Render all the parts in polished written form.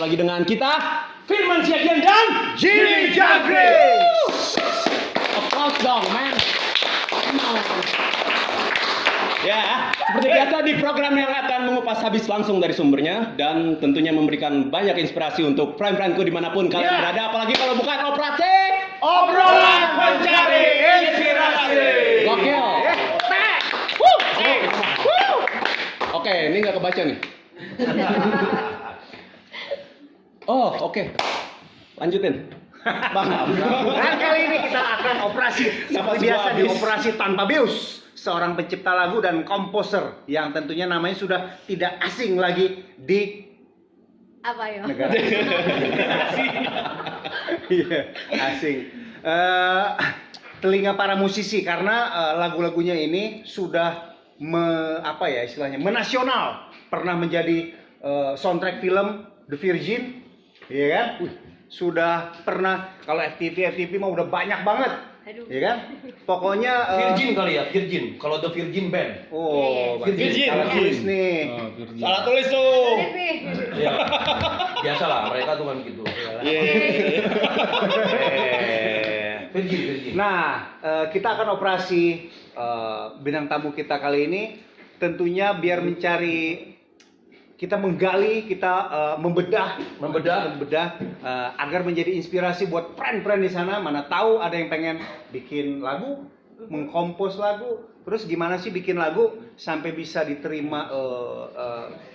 lagi dengan kita Firman Siagian dan Jimmy Jagre. Applause dong, man. Ya, seperti biasa di program yang akan mengupas habis langsung dari sumbernya dan tentunya memberikan banyak inspirasi untuk friend-friendku dimanapun kalian berada, apalagi kalau bukan operasi Obrolan Pencari Inspirasi. Gokil. Oke, ini nggak kebaca nih. Oh, oke. Lanjutin. Paham. Dan kali ini kita akan operasi seperti biasa di operasi tanpa bius. Seorang pencipta lagu dan komposer yang tentunya namanya sudah tidak asing lagi di Apa ya? negara. Iya, asing. Telinga para musisi karena lagu-lagunya ini sudah istilahnya menasional, pernah menjadi soundtrack film The Virgin, iya kan? Sudah pernah, kalau FTV mah udah banyak banget, Aduh. iya kan? Pokoknya Virgin kali ya, Virgin. Kalau The Virgin Band. oh, Virgin. salah tulis nih. Salah tulis tuh. Ya. Biasalah, mereka tuh kan gitu. Virgin. Nah, kita akan operasi bintang tamu kita kali ini tentunya biar mencari, kita menggali, kita membedah agar menjadi inspirasi buat friend-friend di sana. Mana tahu ada yang pengen bikin lagu, mengkompos lagu, terus gimana sih bikin lagu sampai bisa diterima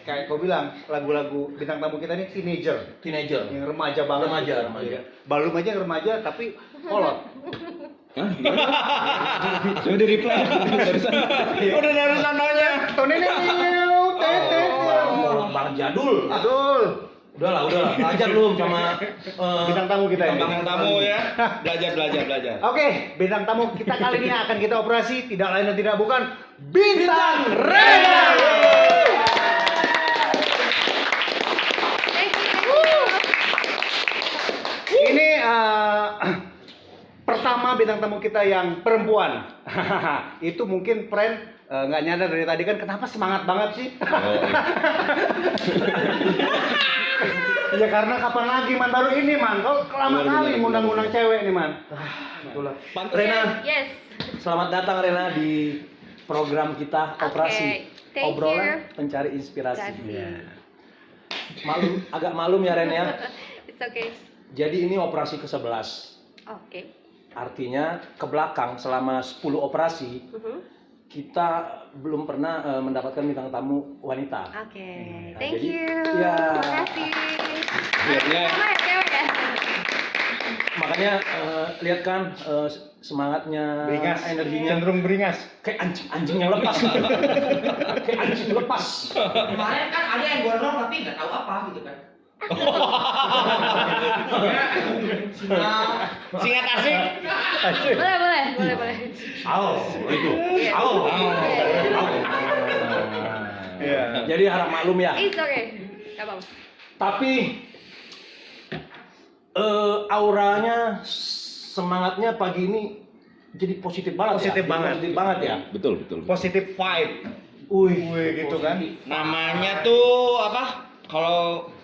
kayak kau bilang lagu-lagu bintang tamu kita ini teenager yang remaja banget. Remaja. Belum aja remaja tapi kolot. Sudah di reply. Udah dari sananya. Tonenya Bang jadul. Aduh. Udahlah. Belajar belum sama Bintang tamu kita ini. Bintang tamu ya. Belajar. Oke, bintang tamu kita kali ini akan kita operasi tidak lain dan tidak bukan Bintang Rena. Ini pertama bintang tamu kita yang perempuan. Itu mungkin friend nggak nyadar dari tadi kan kenapa semangat banget sih? Ya karena kapan lagi man, baru ini man, kau lama kali ngundang-ngundang cewek nih man. Itulah. Rena, Yes. Selamat datang Rena di program kita Operasi Thank Obrolan Pencari Inspirasi. Kasih. Agak malum ya Ren ya. It's okay. Jadi ini operasi ke-11. Oke. Artinya ke belakang selama 10 operasi kita belum pernah mendapatkan bintang tamu wanita. Oke. Nah, Thank jadi, you. ya. Terima kasih. Lihatnya. Sama ya cewek ya? Makanya lihat kan semangatnya, Beringas, energinya cenderung beringas. kayak anjing yang lepas. Kayak anjing lepas. Kemarin kan ada yang gondrong tapi nggak tahu apa gitu kan. Singa kasih. Boleh. Itu. Iya. Iya. Jadi harap maklum ya. It's okay. Gak apa-apa. Tapi auranya, semangatnya pagi ini jadi positif banget. Positif banget. Positif banget ya. Betul. Positif vibe. Wih, gitu kan. Namanya tuh apa? Kalau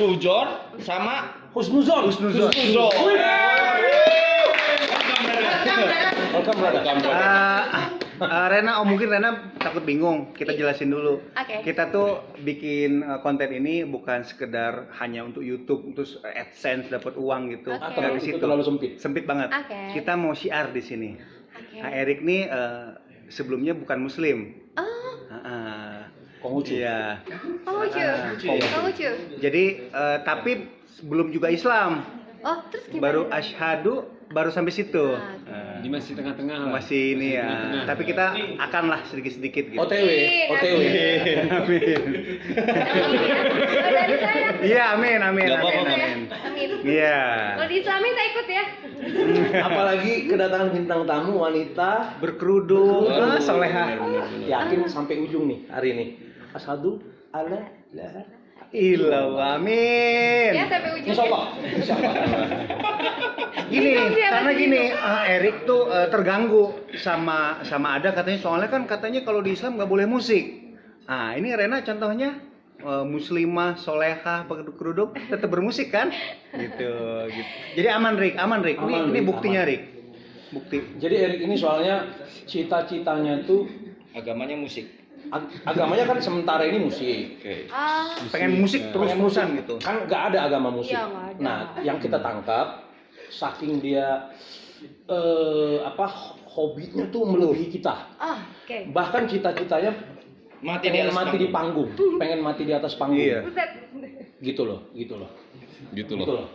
Sujon sama Husnuzon. Husnuzon. Welcome brother. Rena, mungkin Rena takut bingung. Kita jelasin dulu. Oke. Kita tuh bikin konten ini bukan sekedar hanya untuk YouTube, terus AdSense dapat uang gitu. Oke. Dari Itu situ. terlalu sempit. Sempit banget. Oke. Kita mau syiar di sini. Oke. Nah, Erik nih sebelumnya bukan Muslim. Oh, Konghucu. Iya. Konghucu. Jadi tapi belum juga Islam. Oh, terus gimana? Baru asyhadu, baru sampai situ. Ah, Di masih tengah-tengah lah. Masih ini ya. Tengah-tengah. Tapi kita akan lah sedikit-sedikit gitu. OTW. Amin. Dari saya. Iya, amin. Nggak apa-apa, Amin. Iya. Kalau di Islami saya ikut ya. Apalagi kedatangan bintang tamu wanita Berkerudung, soleha. yakin sampai ujung nih hari ini. Asyhadu alla ilaha Ilah, amin. Ya sampai ujung. Insyaallah. Gini, Bingung dia karena pasti gini, Erik tuh terganggu sama ada katanya, soalnya kan katanya kalau di Islam nggak boleh musik. Ah, ini Rena contohnya muslimah, solehah, pakai kerudung tetap bermusik kan? Gitu. Jadi aman Rick. Ini, Aman, ini Rick, buktinya aman. Rick. Bukti. Jadi Erik ini soalnya cita-citanya tuh agamanya musik. agamanya kan sementara ini musik. Oke. Ah, Pengen musik terus-terusan gitu. Kan nggak ada agama musik. Iya, nggak ada. Nah, yang kita tangkap saking dia hobinya tuh melebihi kita. oke. Bahkan cita-citanya Mati di pengen atas mati di panggung. panggung, pengen mati di atas panggung. Iya. Buset. Gitu loh. Gitu Gitu loh. loh.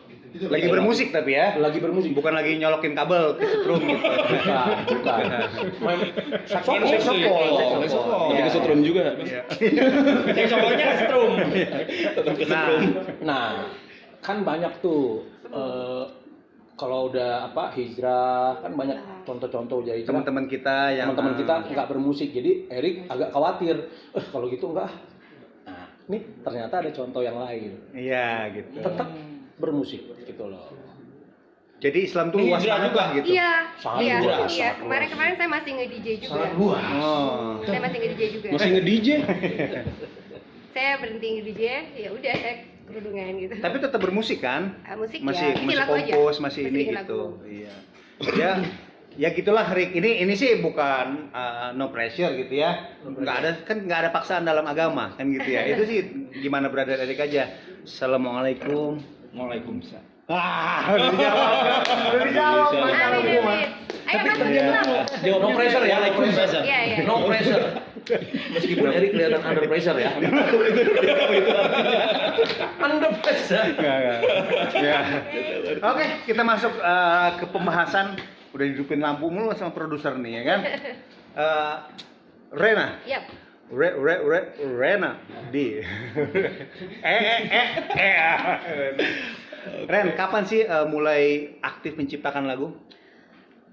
Lagi bermusik tapi ya. Lagi bermusik. Bukan lagi nyolokin kabel ke setrum gitu. Bukan. Saksofon. Saksofon. Tapi kesetrum juga. Iya. Yang cowoknya strum. Tetap kesetrum. Nah, kan banyak tuh kalau udah hijrah kan banyak contoh-contoh jadi Teman-teman kita yang teman-teman kita nggak bermusik, jadi Erik agak khawatir. Kalau gitu enggak. Nah, nih ternyata ada contoh yang lain. Iya gitu. Tetap bermusik gitu loh. Jadi Islam tuh Ini luas hijrah banget juga. lah gitu. Iya, Sangat iya, luas, iya. sangat Kemarin saya masih nge-DJ juga. Sangat luas. Oh. Saya masih nge-DJ juga. Masih nge-DJ? Saya berhenti nge-DJ, ya udah saya kerudungan gitu. Tapi tetap bermusik kan? Musik Masih ya, bikin lagu aja. kompos, masih ini bikin gitu. lagu. Iya. Ya gitulah Rick. Ini sih bukan no pressure gitu ya. Nggak ada paksaan dalam agama kan gitu ya. Itu sih gimana brother Erik aja. Assalamualaikum. Waalaikumsalam. Udah dijawab. Amin, amin. Ayo masuk Islam. No pressure ya, like Waalaikumsalam. Iya, iya. no pressure. Meskipun Erik kelihatan under pressure ya. Under pressure. Ya. Oke, kita masuk ke pembahasan. Udah dihidupin lampu mulu sama produser nih ya kan. Rena. Yap. Rena di. Ren, kapan sih mulai aktif menciptakan lagu?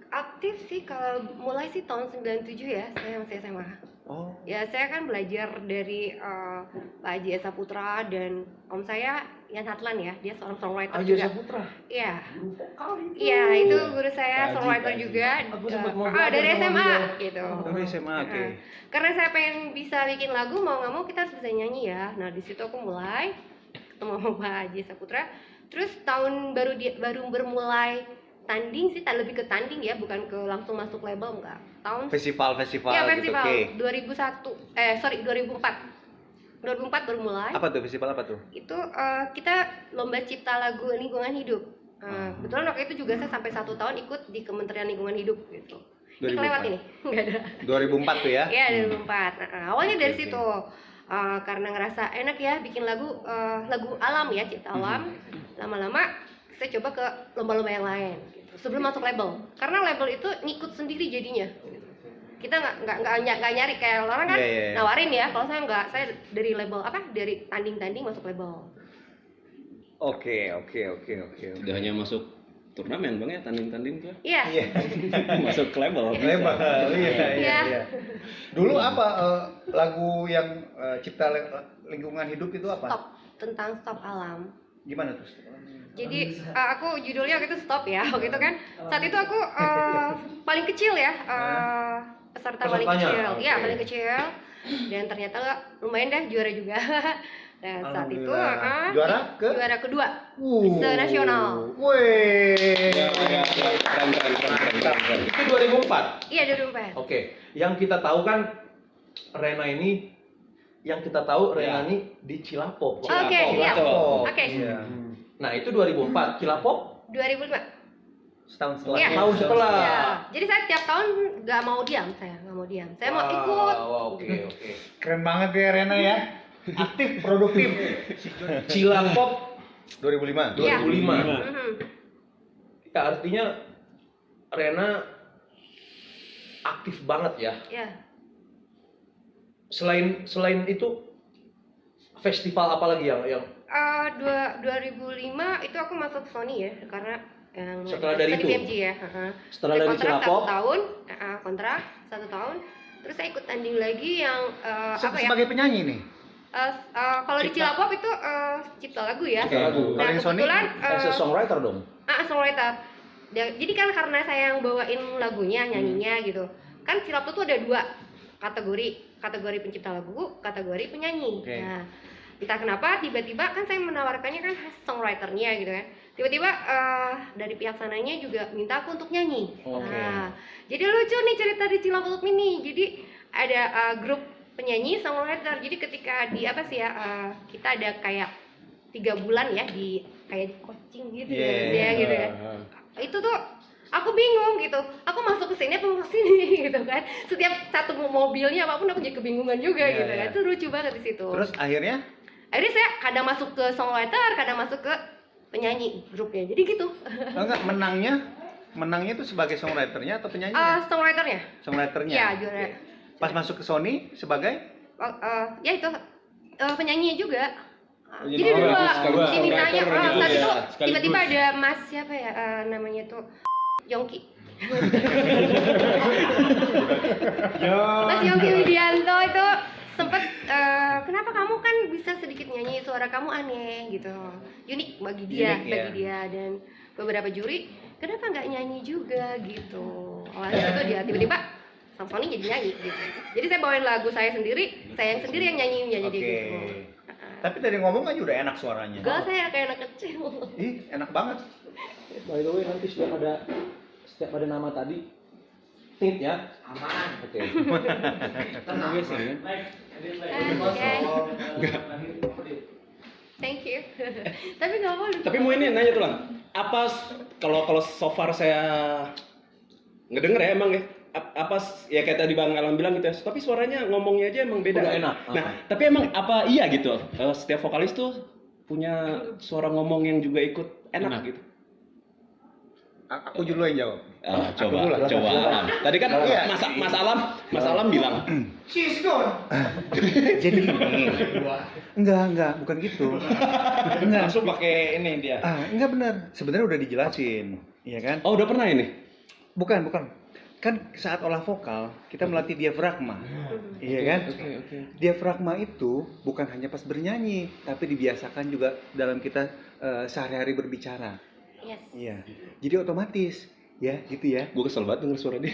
Aktif sih kalau mulai sih tahun 97 ya, saya masih SMA. Oh. Ya saya kan belajar dari Pak Haji Esa Putra dan om saya Yan Hatlan ya, dia seorang songwriter juga. Putra. Iya. Vokal itu. Iya, itu guru saya songwriter Haji. juga. Aku sempat mau belajar Dari sama SMA dia. gitu. Dari SMA, oke. Karena saya pengen bisa bikin lagu, mau nggak mau kita harus bisa nyanyi ya. Nah di situ aku mulai ketemu sama Pak Haji Esa Putra. Terus tahun baru bermulai tanding sih, lebih ke tanding ya, bukan ke langsung masuk label enggak. Tahun Festival ya gitu. festival Oke. 2004 baru mulai. Apa tuh festival apa tuh? Itu kita lomba cipta lagu lingkungan hidup. Kebetulan waktu itu juga saya sampai 1 tahun ikut di Kementerian Lingkungan Hidup gitu. Ini 2004. kelewat ini, nggak ada. 2004 tuh ya? Iya 2004. Awalnya dari Oke, situ. Karena ngerasa enak ya bikin lagu alam ya, cipta alam. Lama-lama saya coba ke lomba-lomba yang lain gitu. Sebelum masuk label. Karena label itu ngikut sendiri jadinya. Kita nggak nyari kayak orang kan Iya. nawarin ya. Kalau saya nggak, saya dari label dari tanding masuk label. Oke. Tidak hanya masuk turnamen bang ya, tanding-tanding tuh. Iya. Iya. Masuk ke label. Lebar. Iya. Iya. Dulu apa lagu yang cipta lingkungan hidup itu apa? Stop, tentang stop alam. Gimana tuh? Jadi aku judulnya waktu itu stop ya, waktu itu kan saat itu aku paling kecil ya, peserta paling Pesertanya, kecil, oke. ya paling kecil, dan ternyata lumayan deh juara juga. Dan saat itu Juara ke? juara kedua se-nasional. Wih. Keren. Itu 2004. Iya 2004. Oke, yang kita tahu kan Rena ini ini di Cilapop. Oke, iya. Oh, Oke. iya. Nah, itu 2004. Cilapop 2005. Setahun setelah. Iya. tahun setelah. Ya. Jadi saya tiap tahun nggak mau diam, saya mau ikut. Wah, oke. Keren banget ya Rena ya. Aktif, produktif. Cilapop 2005. 2005. Mhm. Ya, artinya Rena aktif banget ya. Ya. Selain itu festival apa lagi yang 2005 itu aku masuk Sony ya, karena yang Setelah dari Sony itu? BMG ya. setelah Saya dari kontrak Cilapop 1 tahun, kontrak 1 tahun. Terus saya ikut tanding lagi yang apa ya? Sebagai penyanyi nih. Kalau di Cilapop itu cipta lagu ya. Cipta lagu. Nah Kalau yang Sony, kebetulan as a songwriter dong. songwriter. Jadi kan karena saya yang bawain lagunya, nyanyinya gitu. Kan Cilapop tuh ada 2 kategori pencipta lagu, kategori penyanyi. Oke. Nah, entah kenapa tiba-tiba kan saya menawarkannya kan songwriternya gitu kan, tiba-tiba dari pihak sananya juga minta aku untuk nyanyi. Oke. Nah, jadi lucu nih cerita di Cilamput Mini. Jadi ada grup penyanyi songwriter, jadi ketika di apa sih ya, kita ada kayak 3 bulan ya di kayak di coaching gitu ya gitu ya. Itu tuh aku bingung gitu, aku masuk ke sini apa masuk sini gitu kan, setiap satu mobilnya apapun aku jadi kebingungan juga gitu kan. Itu lucu banget di situ. Terus akhirnya Akhirnya saya kadang masuk ke songwriter, kadang masuk ke penyanyi grupnya, jadi gitu. enggak menangnya tuh sebagai songwriternya atau penyanyinya? Songwriternya Songwriternya. ya juara. Pas masuk ke Sony sebagai Ya itu penyanyinya juga. Jadi Jadi dua, sekaligus dimintanya. songwriter gitu Saat ya, itu sekaligus. tiba-tiba ada Mas siapa ya namanya tuh Yongki. Mas Yongki Widianto itu sempet kenapa kamu kan bisa sedikit nyanyi, suara kamu aneh gitu, unik bagi dia, Unik, ya. dan beberapa juri kenapa nggak nyanyi juga gitu. Awalnya itu dia tiba-tiba sang Sony jadi nyanyi gitu. Jadi saya bawain lagu saya sendiri, saya yang sendiri yang nyanyinya jadi Oke. gitu. Tapi tadi ngomong aja udah enak suaranya. Enggak, saya kayak anak kecil. Ih, enak banget. By the way, nanti setiap ada nama tadi, tint ya. Aman. Oke. Tenang. Thank you. Tapi nggak mau. Tapi mau ini nanya tuh Lang, apa kalau so far saya ngedenger ya emang ya, ya kayak tadi Bang Alam bilang gitu ya, tapi suaranya ngomongnya aja emang beda. Udah enak. Nah, tapi emang apa iya gitu, setiap vokalis tuh punya suara ngomong yang juga ikut enak gitu. Aku dulu yang jawab. Coba dulu lah. Alam. Tadi kan Iya. Mas Alam bilang, She's gone. Jadi gini. Enggak, bukan gitu. Enggak. Langsung pakai ini dia. Enggak benar. Sebenarnya udah dijelasin, iya kan? oh udah pernah ini? Bukan. Kan saat olah vokal kita melatih diafragma. Iya kan? Oke. Diafragma itu bukan hanya pas bernyanyi, tapi dibiasakan juga dalam kita sehari-hari berbicara. Yes. Iya. Jadi otomatis ya, gitu ya. Gue kesel banget denger suara dia.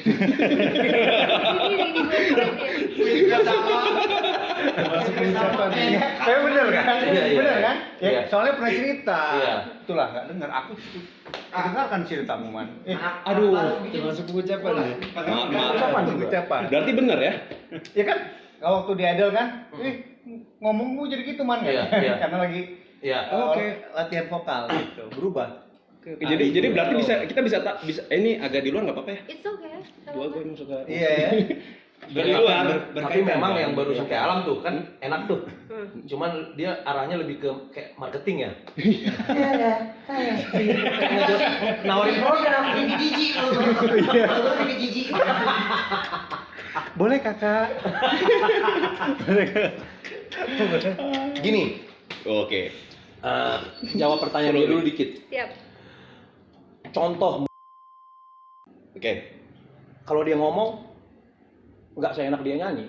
Tapi bener kan? Iya. Bener kan? Ya, Iya. soalnya pernah cerita. Iya. Itulah nggak dengar. Aku dengarkan ceritamu man. Aduh. Termasuk pengucapan ya. Ucapan tuh ucapan. Berarti bener ya? Ya kan? Waktu di Idol kan? Ngomongmu jadi gitu man. Iya, iya. Karena lagi Iya. latihan vokal gitu. Berubah. Jadi berarti kita bisa ini agak di luar nggak apa-apa ya? It's okay. Dua gue emang suka. Iya ya. Dari luar. Tapi memang yang barusan kayak Alam tuh kan enak tuh. Cuman dia arahnya lebih ke kayak marketing ya. Nawarin program. Ini jijik lu. Ini jijik. Boleh kakak. Gini, Oke. jawab pertanyaan dulu dikit. Siap. Contoh, Oke. kalau dia ngomong nggak seenak dia nyanyi.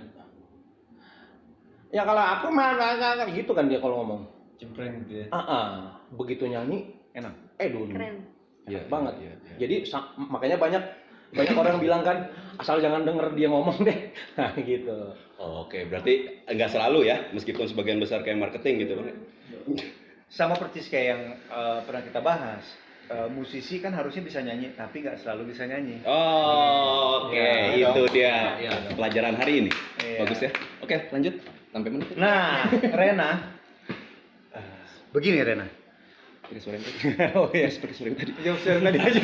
Ya kalau aku mah gitu kan dia kalau ngomong. Cempreng gitu ya. Begitu nyanyi Enak. dulu. Keren. Iya, Banget. iya. Jadi makanya banyak orang bilang kan asal jangan denger dia ngomong deh. Nah, gitu. Oke, berarti nggak selalu ya, meskipun sebagian besar kayak marketing gitu bang. Sama persis kayak yang pernah kita bahas. Musisi kan harusnya bisa nyanyi, tapi nggak selalu bisa nyanyi. Oh, oke, Ya, itu dong. dia Iya. pelajaran hari ini. Iya. Bagus ya. Oke, lanjut. Sampai mana? Nah, Rena, begini Rena. Pakai suara yang tadi. Oh iya. Pakai suara yang tadi. Jawab share tadi aja.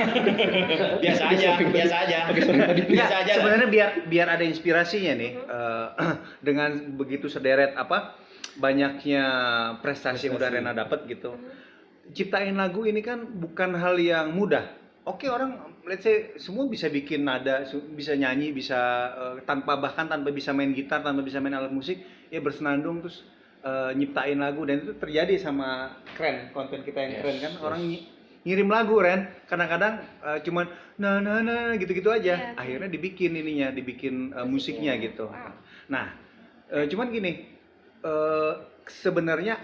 Biasa aja. Pakai suara yang tadi. Biasa aja. lah. Sebenarnya biar ada inspirasinya nih, dengan begitu sederet banyaknya prestasi yang udah Rena dapat gitu. Ciptain lagu ini kan bukan hal yang mudah. Oke, orang let's say semua bisa bikin nada, bisa nyanyi, bisa tanpa bisa main gitar, tanpa bisa main alat musik, ya bersenandung terus nyiptain lagu, dan itu terjadi sama Keren, konten kita yang keren kan, orang ngirim lagu Ren, kadang-kadang cuman nah gitu-gitu aja, Iya. akhirnya dibikin musiknya gitu. Nah, cuman gini, sebenarnya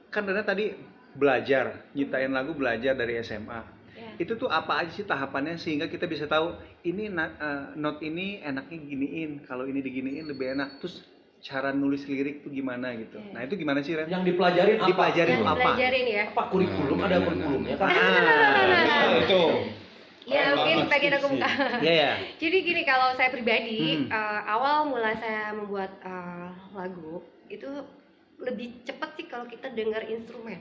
kan Rena tadi belajar nyiptain lagu, belajar dari SMA. Ya. Itu tuh apa aja sih tahapannya sehingga kita bisa tahu ini not ini enaknya giniin, kalau ini diginiin lebih enak. Terus cara nulis lirik tuh gimana gitu. Nah itu gimana sih Ren? Yang dipelajarin apa? Dipelajarin Yang apa? dipelajarin ya. Apa kurikulum? Ada kurikulumnya kan? Itu. Ya mungkin bagian aku buka. Iya ya. Jadi gini, kalau saya pribadi awal mula saya membuat lagu itu lebih cepat sih kalau kita dengar instrumen.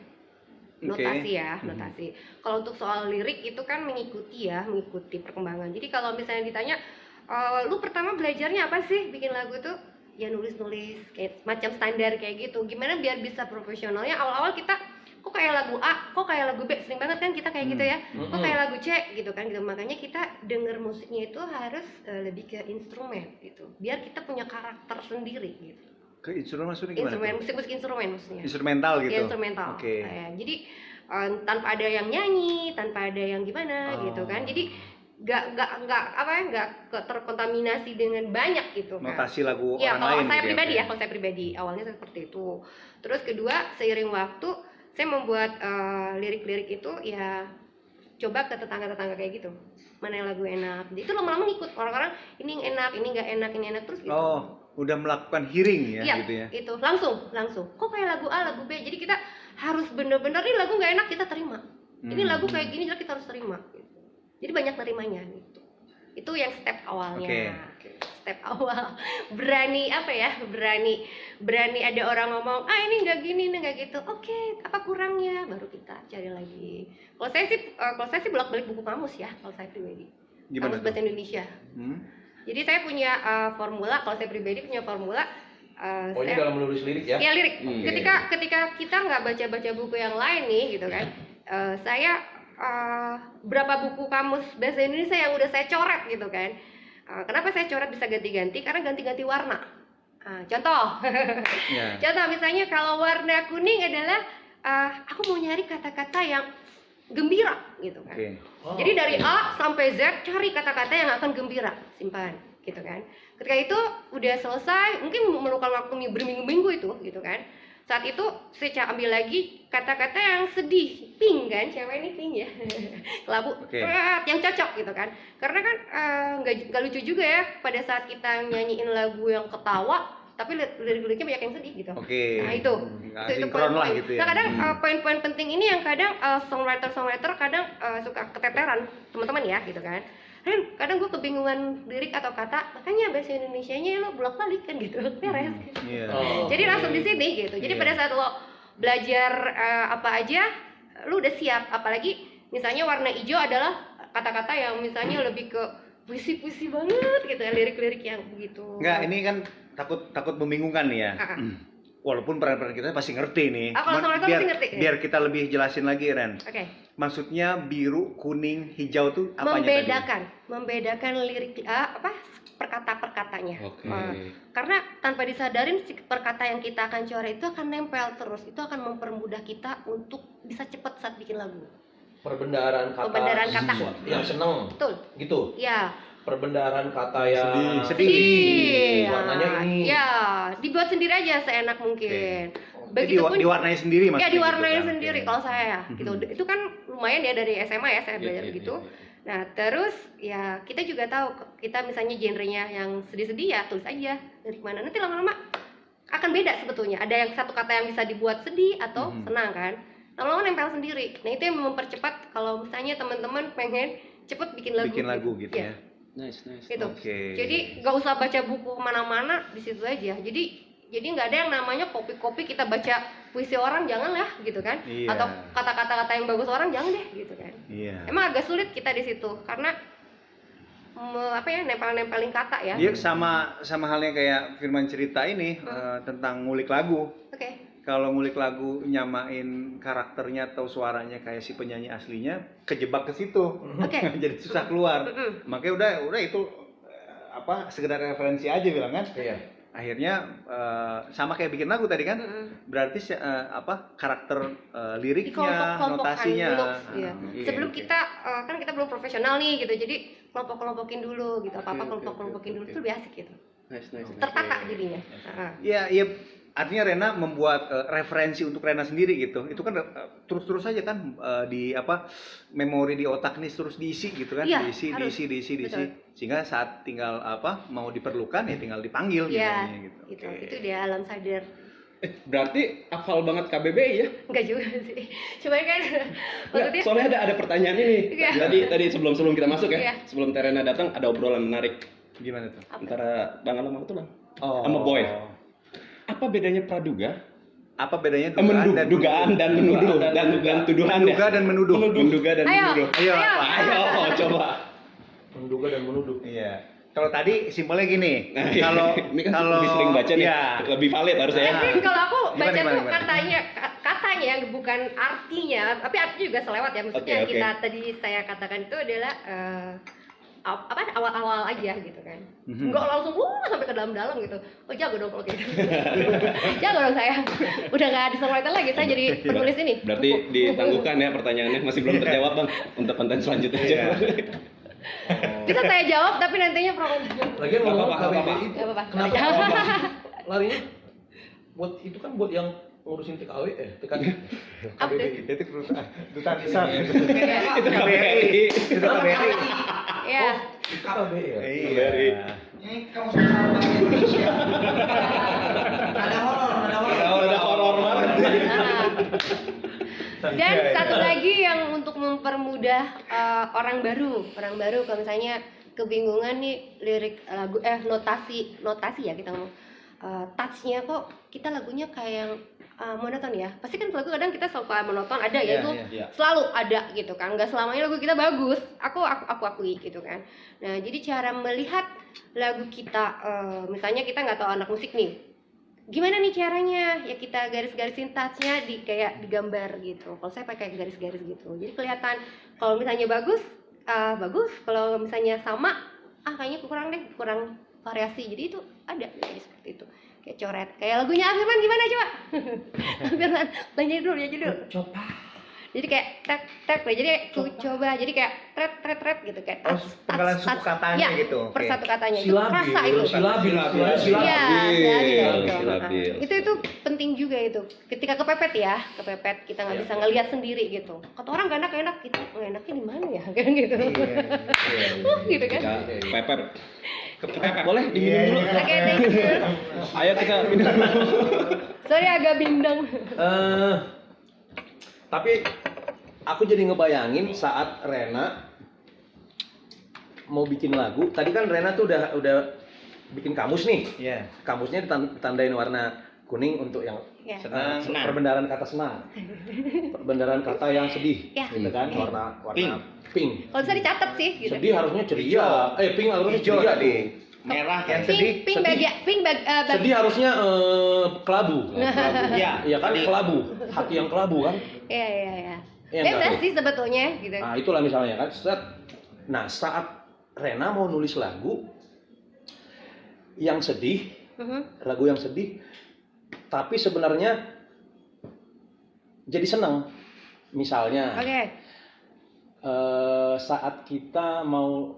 Notasi ya, notasi. Kalau untuk soal lirik itu kan mengikuti perkembangan. Jadi kalau misalnya ditanya, lu pertama belajarnya apa sih bikin lagu tuh? Ya nulis-nulis kayak macam standar kayak gitu. Gimana biar bisa profesionalnya? Awal-awal kita kok kayak lagu A, kok kayak lagu B, sering banget kan kita kayak gitu ya. Kok kayak lagu C gitu kan gitu. Makanya kita denger musiknya itu harus lebih ke instrumen gitu. Biar kita punya karakter sendiri gitu. Ke instrumen maksudnya gimana? Instrumen, musik instrumen maksudnya. Instrumental gitu. Ya, instrumental. Oke. Jadi tanpa ada yang nyanyi, tanpa ada yang gimana gitu kan. Jadi nggak terkontaminasi dengan banyak gitu kan. Notasi lagu Ya, orang kalau lain. saya gitu pribadi ya. ya, kalau saya pribadi awalnya seperti itu. Terus kedua, seiring waktu saya membuat lirik-lirik itu ya coba ke tetangga-tetangga kayak gitu. Mana yang lagu enak. Jadi itu lama-lama ngikut orang-orang, ini yang enak, ini nggak enak, ini enak terus gitu. Oh, udah melakukan hearing ya Iya, gitu ya. itu langsung. Kok kayak lagu A, lagu B. Jadi kita harus bener-bener ini lagu nggak enak kita terima. Ini lagu kayak gini jadi kita harus terima. Gitu. Jadi banyak nerimanya gitu. Itu yang step awalnya. Step awal. Berani apa ya? Berani ada orang ngomong, ini nggak gini, ini nggak gitu. Oke, apa kurangnya? Baru kita cari lagi. Kalau saya sih bolak-balik buku kamus ya. Kalau saya pribadi. Gimana Kamus bahasa Indonesia. Jadi saya punya formula, kalau saya pribadi punya formula. Pokoknya dalam menulis lirik ya? Ya lirik. Ketika kita nggak baca buku yang lain nih, gitu kan, saya berapa buku kamus bahasa Indonesia yang udah saya coret gitu kan. Kenapa saya coret bisa ganti-ganti? Karena ganti-ganti warna. Contoh, contoh misalnya kalau warna kuning adalah aku mau nyari kata-kata yang gembira gitu kan. Jadi dari A sampai Z cari kata-kata yang akan gembira, simpan gitu kan. Ketika itu udah selesai, mungkin memerlukan waktu berminggu-minggu itu gitu kan. Saat itu saya ambil lagi kata-kata yang sedih, pink kan, cewek ini pink ya, kelabu, yang cocok gitu kan. Karena kan nggak lucu juga ya pada saat kita nyanyiin lagu yang ketawa, tapi lirik-liriknya banyak yang sedih gitu. Nah itu poin-poin. gitu ya. Nah kadang poin-poin penting ini yang kadang songwriter kadang suka keteteran teman-teman ya gitu kan. Kadang gue kebingungan lirik atau kata, makanya bahasa Indonesianya lo bolak-balik kan gitu, beres. Jadi langsung di sini gitu. Jadi pada saat lo belajar apa aja, lo udah siap. Apalagi misalnya warna hijau adalah kata-kata yang misalnya lebih ke puisi-puisi banget gitu ya, lirik-lirik yang begitu. Enggak, ini kan takut membingungkan nih ya. Walaupun peran-peran kita pasti ngerti nih. Biar kita lebih jelasin lagi Ren. Maksudnya biru, kuning, hijau tuh apanya membedakan lirik perkata-perkatanya. Karena tanpa disadarin si perkata yang kita akan coret itu akan nempel terus. Itu akan mempermudah kita untuk bisa cepat saat bikin lagu. Perbendaharaan kata. Yang seneng. Betul. Gitu. Ya. Perbendaharaan kata yang sedih. Warnanya ini. Ya, dibuat sendiri aja seenak mungkin. Begitupun diwarnai sendiri maksudnya. Ya, diwarnai gitu kan? sendiri kalau saya gitu. Itu kan lumayan ya dari SMA ya saya belajar gitu. Nah, terus ya kita juga tahu kita misalnya genrenya yang sedih-sedih ya tulis aja lirik mana. Nanti lama-lama akan beda sebetulnya. Ada yang satu kata yang bisa dibuat sedih atau senang kan. Lama-lama nempel sendiri. Nah, itu yang mempercepat kalau misalnya teman-teman pengen cepet bikin lagu gitu ya. Nice. Gitu. Jadi nggak usah baca buku kemana-mana, di situ aja. Jadi nggak ada yang namanya kopi-kopi kita baca puisi orang, jangan lah gitu kan. Atau kata-kata yang bagus orang jangan deh gitu kan. Emang agak sulit kita di situ karena nempel-nempelin kata ya. Dia sama halnya kayak Firman cerita ini tentang ngulik lagu. Kalau ngulik lagu nyamain karakternya atau suaranya kayak si penyanyi aslinya, kejebak ke situ. Jadi susah keluar. Makanya udah itu sekedar referensi aja bilang kan. Akhirnya sama kayak bikin lagu tadi kan. Berarti karakter liriknya, notasinya. Sebelum kita kan kita belum profesional nih gitu. Jadi kelompok-kelompokin dulu gitu. Apa-apa kelompok-kelompokin dulu itu biasa gitu. Tertata jadinya. Ya artinya Rena membuat referensi untuk Rena sendiri gitu. Itu kan terus-terus aja kan di apa memori di otak nih terus diisi gitu kan, Iya, diisi. harus. Betul. Sehingga saat tinggal apa mau diperlukan ya tinggal dipanggil Iya, gitu. gitu. Oke. Itu dia alam sadar. Berarti hafal banget KBBI ya? Enggak juga sih. Cuman kan maksudnya Soalnya ada pertanyaan ini. Iya. Tadi sebelum kita masuk ya, Iya. sebelum Terena datang ada obrolan menarik Gimana tuh? antara Bang Alam sama Tulang. Oh. Sama Boy. Apa bedanya praduga? Apa bedanya dugaan Dugaan dan menuduh dan tuduhan menduga ya? dan menuduh. Menduga dan Ayo. menuduh. Ayo, Ayo. apa? Ayo, coba. Menduga dan menuduh. Iya. Kalau tadi simpelnya gini, Nah, iya. kalau ini kan lebih sering baca nih, Iya. lebih valid harusnya ya. Sih, kalau aku baca Gimana, tuh gimana? katanya bukan artinya, tapi artinya juga selewat ya. Maksudnya Oke, oke. kita tadi saya katakan itu adalah apa awal-awal aja gitu kan. Mhm. Enggak langsung sampai ke dalam-dalam gitu. Oh jago dong kalau gitu. Jago dong saya. Udah nggak di songwriter lagi, saya jadi penulis ini. Berarti ditangguhkan ya pertanyaannya, masih belum terjawab Bang untuk konten selanjutnya aja. Iya. Bisa saya jawab tapi nantinya promosi. Lagian Nggak ngomong apa-apa, nggak KBBI itu Nggak apa-apa. kenapa Nggak apa-apa. larinya buat itu kan buat yang ngurusin TKW TKW. Apa tuh? Itu duta besar. Itu KBRI. Itu KBRI. Ya. KBBI ya. Iya. Ini kamu salah bahasa Indonesia. Ada horor. Ada horor banget. Dan satu lagi yang untuk mempermudah orang baru kalau misalnya kebingungan nih lirik lagu notasi ya kita ngomong touch-nya kok kita lagunya kayak yang monoton ya. Pasti kan lagu kadang kita suka monoton ada ya Iya, itu iya. selalu ada gitu kan. Nggak selamanya lagu kita bagus. Aku akui gitu kan. Nah, jadi cara melihat lagu kita misalnya kita nggak tahu anak musik nih. Gimana nih caranya? Ya kita garis-garisin touch-nya kayak digambar gitu. Kalau saya pakai garis-garis gitu. Jadi kelihatan kalau misalnya bagus, bagus. Kalau misalnya sama, kayaknya kurang variasi. Jadi itu ada jadi seperti itu. Kayak coret. Kayak lagunya Afirman gimana coba? Afirman, tanya dulu ya judul. Coba. Jadi kayak tet jadi ku coba jadi kayak tret gitu kayak Oh, touch, penggalan touch, suku katanya ya, gitu. per Oke. satu katanya itu rasa itu. Silabil. Iya, Silabil. itu penting juga itu. Ketika kepepet kita nggak bisa ngelihat sendiri gitu. Kata orang gak enak, kita enaknya di mana ya, kan gitu. Gitu kan. Kita pepep. Boleh diminum dulu. Oke, thank you. Ayo kita minum dulu. Sorry agak bindeng. Tapi aku jadi ngebayangin saat Rena mau bikin lagu. Tadi kan Rena tuh udah bikin kamus nih. Iya. Kamusnya ditandain warna kuning untuk yang Ya. Senang. perbendaharaan kata senang, perbendaharaan kata yang sedih, Ya. gitu kan, warna pink. Kalau bisa dicatat sih gitu. Sedih harusnya ceria, pink harusnya Hijau ceria tadi. tuh. Merah yang sedih. Pink Sedih harusnya kelabu. Iya. Iya kan kelabu, hati yang kelabu kan. Iya. Iya, Bebas enggak tuh? sih sebetulnya gitu. Nah itulah misalnya kan. Saat Rena mau nulis lagu yang sedih, lagu yang sedih, tapi sebenarnya jadi senang. Misalnya Oke. saat kita mau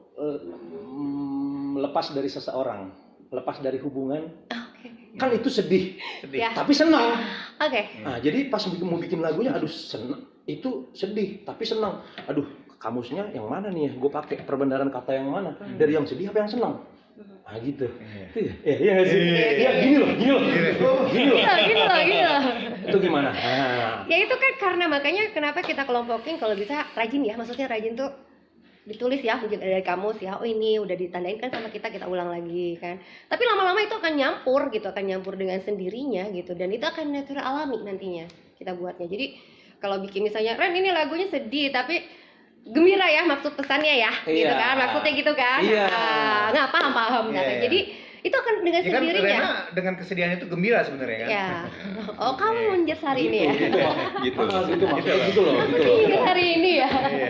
lepas dari seseorang, lepas dari hubungan, kan itu sedih, Ya. tapi senang. Oke. Nah, jadi pas mau bikin lagunya, aduh senang, itu sedih tapi senang. Aduh, kamusnya yang mana nih ya? Gue pakai perbendaharaan kata yang mana? Dari yang sedih apa yang senang? Nah gitu. Iya nggak sih? Iya gini loh. Gila. Itu gimana? Nah, Ya itu kan karena makanya kenapa kita kelompokin kalau bisa rajin ya. Maksudnya rajin tuh ditulis ya mungkin dari kamus ya. Oh ini udah ditandain kan sama kita ulang lagi kan. Tapi lama-lama itu akan nyampur gitu, akan nyampur dengan sendirinya gitu. Dan itu akan natural alami nantinya kita buatnya. Jadi kalau bikin misalnya Ren ini lagunya sedih tapi gembira ya maksud pesannya ya gitu Iya. kan maksudnya gitu kan. Iya. Nggak paham Iya, kan. iya. Jadi itu akan dengan Ya kan sendirinya. Rena dengan kesedihan itu gembira sebenarnya kan. Ya. Oh kamu menjadi hari ini ya. Gitu. gitu maksudnya gitu loh. Menjadi hari ini ya. Iya.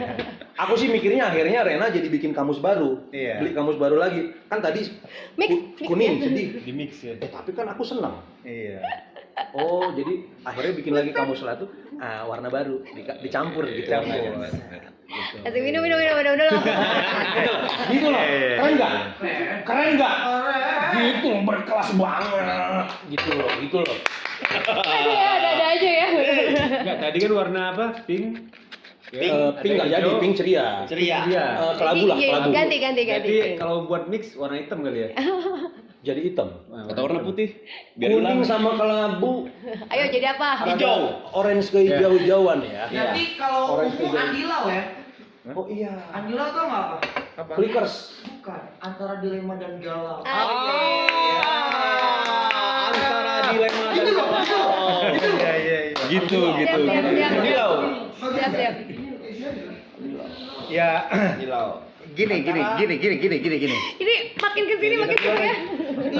Aku sih mikirnya akhirnya Rena jadi bikin kamus baru. Iya. Beli kamus baru lagi. Kan tadi Mix kuning ya. sedih. Di mix ya. Tapi kan aku senang. Iya. Oh, jadi akhirnya bikin lagi kamus satu, warna baru, dicampur gitu. Dicampur. Asik minum udah. Gitu loh. Keren nggak? Keren nggak? gitu loh, berkelas banget. Gitu loh. Aduh ya, ada aja ya. Enggak, tadi kan warna apa? Pink. Pink nggak jadi, pink ceria. Ceria. Iya. Kelabu lah, Iya, kelabu. ganti. Jadi kalau buat mix warna hitam kali ya. Jadi hitam. Atau warna putih. Biar Kuning ulang. sama kelabu. Ayo jadi apa? Hijau. Orange ke hijau-hijauan ya. Nanti kalau Orange ungu hijau. andilau ya. Oh iya. Andilau tau nggak apa? Clickers. Bukan. Antara dilema dan galau. Antara dilema dan galau. Iya. Gitu. Siap. Siap. Ya, Hilau. gini. Ini makin kesini makin seru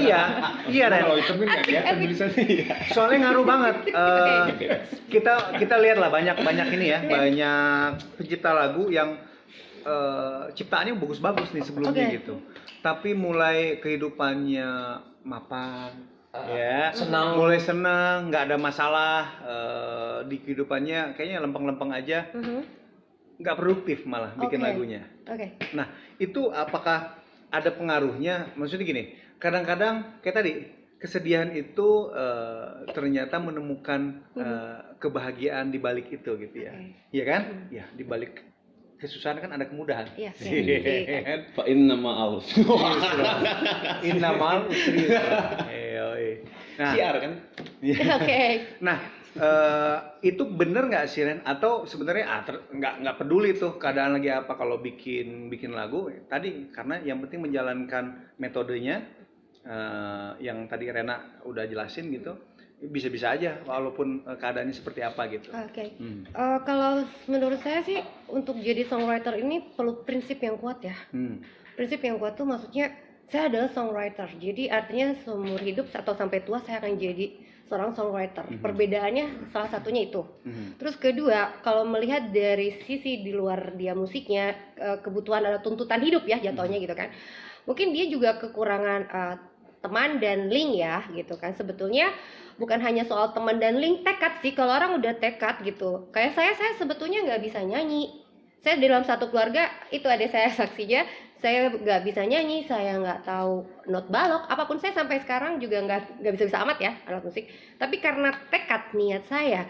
ya. Iya Ren. Asik, asik. Soalnya ngaruh banget. Kita lihat lah banyak ini ya, banyak pencipta lagu yang ciptaannya bagus-bagus nih sebelumnya Oke. gitu. Tapi mulai kehidupannya mapan, ya, mulai senang, nggak ada masalah di kehidupannya, kayaknya lempeng-lempeng aja, nggak produktif malah bikin Oke. lagunya. Oke. Nah, itu apakah ada pengaruhnya? Maksudnya gini, kadang-kadang kayak tadi, kesedihan itu ternyata menemukan kebahagiaan di balik itu gitu ya. Iya kan? Ya, di balik kesusahan kan ada kemudahan. Iya. Fa inna ma'al. Innamal usri yusra. Nah, Siar kan? Oke. nah itu bener nggak sih Ren? Atau sebenarnya nggak peduli tuh keadaan lagi apa kalau bikin lagu tadi, karena yang penting menjalankan metodenya yang tadi Rena udah jelasin gitu, bisa-bisa aja walaupun keadaannya seperti apa gitu. Oke. Kalau menurut saya sih untuk jadi songwriter ini perlu prinsip yang kuat ya. Prinsip yang kuat tuh maksudnya saya adalah songwriter. Jadi artinya seumur hidup atau sampai tua saya akan jadi seorang songwriter. Perbedaannya salah satunya itu. Terus kedua, kalau melihat dari sisi di luar dia musiknya, kebutuhan atau tuntutan hidup ya jatuhnya gitu kan. Mungkin dia juga kekurangan teman dan link ya gitu kan. Sebetulnya bukan hanya soal teman dan link, tekad sih. Kalau orang udah tekad gitu, kayak saya sebetulnya nggak bisa nyanyi. Saya di dalam satu keluarga itu ada saya saksinya, saya nggak bisa nyanyi, saya nggak tahu not balok, apapun saya sampai sekarang juga nggak bisa amat ya alat musik. Tapi karena tekad niat saya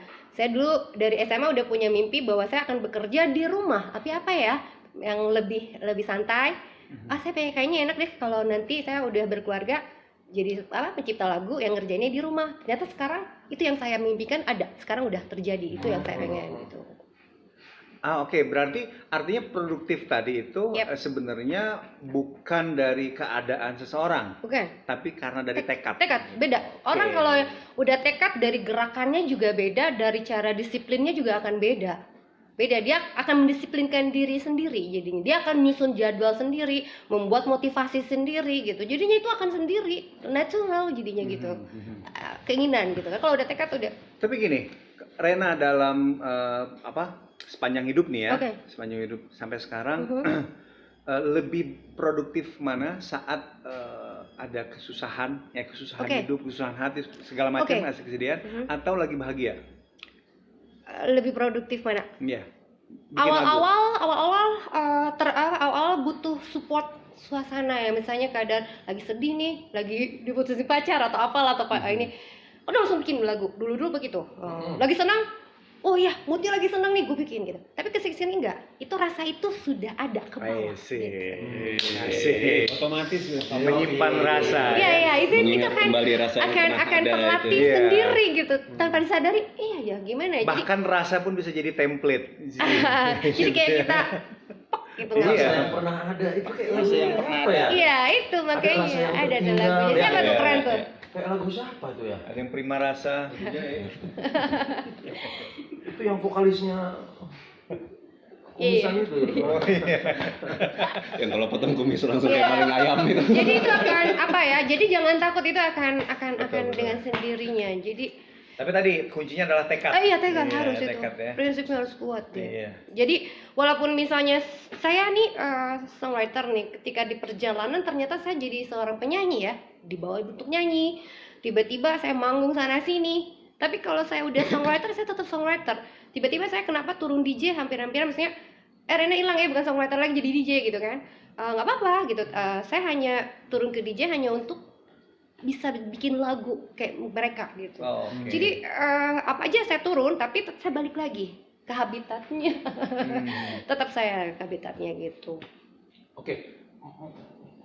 dulu dari SMA udah punya mimpi bahwa saya akan bekerja di rumah. Tapi apa ya yang lebih santai. Saya pengen kayaknya enak deh kalau nanti saya udah berkeluarga jadi pencipta lagu yang ngerjainnya di rumah. Ternyata sekarang itu yang saya mimpikan ada, sekarang udah terjadi, itu yang saya pengen gitu. Oke. Berarti artinya produktif tadi itu sebenarnya bukan dari keadaan seseorang, Bukan. tapi karena dari tekad. Tekad beda. Orang kalau udah tekad dari gerakannya juga beda, dari cara disiplinnya juga akan beda. Dia akan mendisiplinkan diri sendiri, jadinya dia akan nyusun jadwal sendiri, membuat motivasi sendiri gitu. Jadinya itu akan sendiri, natural jadinya gitu. Keinginan gitu kan. Kalau udah tekad udah. Tapi gini, Rena dalam sepanjang hidup nih ya, sepanjang hidup sampai sekarang lebih produktif mana saat ada kesusahan hidup, kesusahan hati, segala macam, ada kesedihan, atau lagi bahagia? Lebih produktif mana? Iya. Awal butuh support suasana ya, misalnya keadaan lagi sedih nih, lagi diputusin pacar atau apalah atau ini, udah langsung bikin lagu. Dulu begitu. Lagi senang, oh ya moodnya lagi senang nih, gue bikin gitu. Tapi kesini enggak, itu rasa itu sudah ada ke bawah. Asik. Otomatis Menyimpan rasa. Iya, itu Mengingat kan kembali rasa yang akan pernah ada terlatih itu. Iya. sendiri gitu, tanpa disadari. Iya ya, gimana ya? Bahkan rasa pun bisa jadi template. Jadi kayak kita gitu nggak Iya. sih? Yang pernah ada itu kayak Rasa yang pernah apa ya? Iya itu rasa makanya yang ada tertinggal. lagunya. Siapa Iya, tuh keren iya, tuh? iya. Kayak lagu siapa itu ya? Ada yang prima rasa. Itu yang vokalisnya kumisan itu. Yang kalau potong kumis langsung kayak maling ayam itu. Jadi itu akan apa ya? Jadi jangan takut, itu akan dengan sendirinya. Jadi Tapi tadi kuncinya adalah tekad. iya tekad harus itu. tekad ya. Prinsipnya harus kuat ya. Iya. Jadi walaupun misalnya saya nih songwriter nih, ketika di perjalanan ternyata saya jadi seorang penyanyi ya, dibawa bentuk nyanyi. Tiba-tiba saya manggung sana sini. Tapi kalau saya udah songwriter, saya tetap songwriter. Tiba-tiba saya kenapa turun DJ hampir-hampir misalnya Rena hilang ya, bukan songwriter lagi jadi DJ gitu kan. Nggak apa-apa gitu. Saya hanya turun ke DJ hanya untuk bisa bikin lagu kayak mereka gitu. Oh, oke. Jadi apa aja saya turun, tapi saya balik lagi ke habitatnya. Tetap saya ke habitatnya gitu. Oke.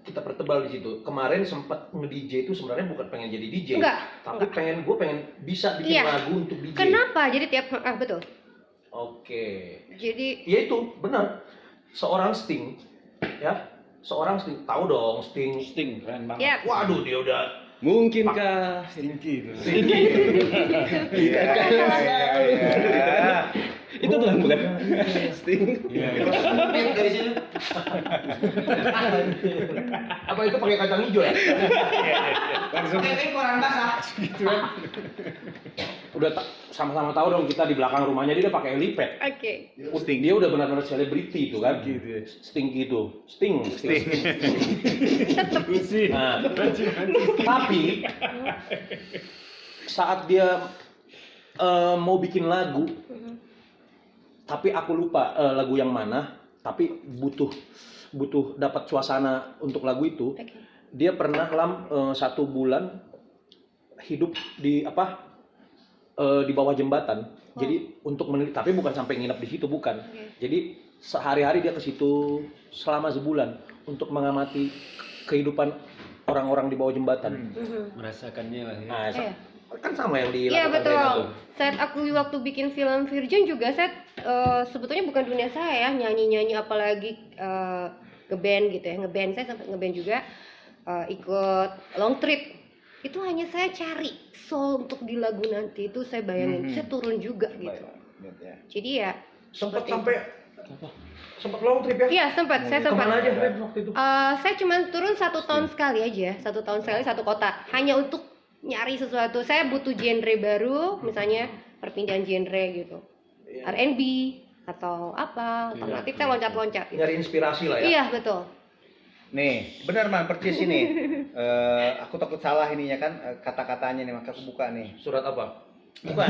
Kita pertebal di situ. Kemarin sempat nge-DJ itu sebenarnya bukan pengen jadi DJ, Enggak, tapi gue pengen bisa bikin Iya. lagu untuk DJ. Kenapa? Jadi tiap betul. Oke. Jadi Ya itu benar. Seorang Sting, ya, seorang Sting tahu dong Sting. Sting keren banget. ya Waduh dia udah Mungkinkah Stinky itu. Iya. itu tuh bukan Sting? Dari sini. apa itu pakai kacang hijau ya? Kayak koran basah. Udah sama-sama tahu dong kita di belakang rumahnya dia udah pakai helipad. oke. Sting dia udah benar-benar selebriti itu kan. Stinky itu. Sting. Nah, tapi saat dia mau bikin lagu, tapi aku lupa lagu yang mana, tapi butuh dapat suasana untuk lagu itu. Oke. Dia pernah 1 bulan hidup di di bawah jembatan. Jadi untuk tapi bukan sampai nginep di situ, bukan. Oke. Jadi sehari-hari dia ke situ selama sebulan untuk mengamati kehidupan orang-orang di bawah jembatan. Merasakannya lah ya. Nah, Iya. kan sama yang Iya dilakukan betul. Rena tuh. Saat aku waktu bikin film Virgin juga saya sebetulnya bukan dunia saya ya, nyanyi-nyanyi apalagi ngeband gitu ya. Ngeband saya sempat ngeband juga, ikut long trip. Itu hanya saya cari soul untuk di lagu nanti itu saya bayangin, saya turun juga gitu. Jadi ya Sempat seperti sempat long trip ya? Iya sempat, saya sempat. Kemana aja Ren waktu itu? Saya cuma turun 1 tahun sekali aja, 1 tahun sekali 1 kota, hanya untuk nyari sesuatu. Saya butuh genre baru, misalnya perpindahan genre gitu, R&B atau apa, alternatif saya loncat-loncat. Gitu. Nyari inspirasi lah ya. Iya betul. Nih, benar man, percis ini. Aku takut salah ininya kan kata-katanya nih, maka aku buka nih. Surat apa? Bukan.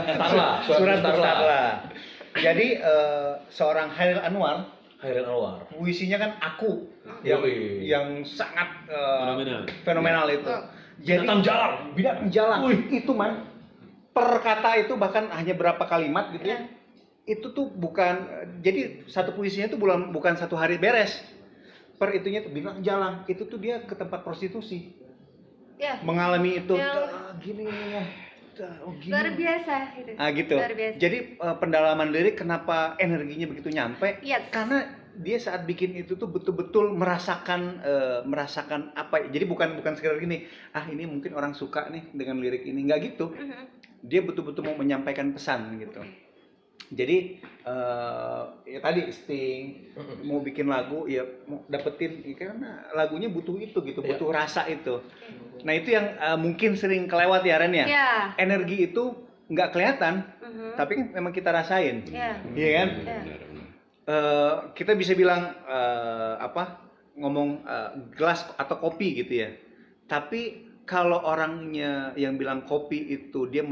Starla. Surat Starla. Starla. Jadi seorang Hairil Anwar, Hairil Anwar. puisinya kan aku Yoi. yang sangat Fenomenal. fenomenal itu. Jadi Binatang jalang. binatang jalang itu man, per kata itu bahkan hanya berapa kalimat gitu ya. Itu tuh bukan, jadi satu puisinya tuh bukan 1 hari beres. Per itunya tuh binatang jalang, itu tuh dia ke tempat prostitusi. Ya. Mengalami itu Yang- gini ya. Gini. Luar biasa itu. Gitu. Luar biasa. Jadi pendalaman lirik kenapa energinya begitu nyampe? Yes. Karena dia saat bikin itu tuh betul-betul merasakan apa? Jadi bukan sekedar gini. Ah ini mungkin orang suka nih dengan lirik ini, nggak gitu. Dia betul-betul mau menyampaikan pesan gitu. Jadi ya tadi Sting mau bikin lagu ya mau dapetin karena lagunya butuh itu gitu, butuh rasa itu. Nah itu yang mungkin sering kelewat ya Ren ya. Ya. Energi itu nggak kelihatan, tapi kan memang kita rasain, Ya. iya kan? Ya. Kita bisa bilang ngomong gelas atau kopi gitu ya. Tapi kalau orangnya yang bilang kopi itu dia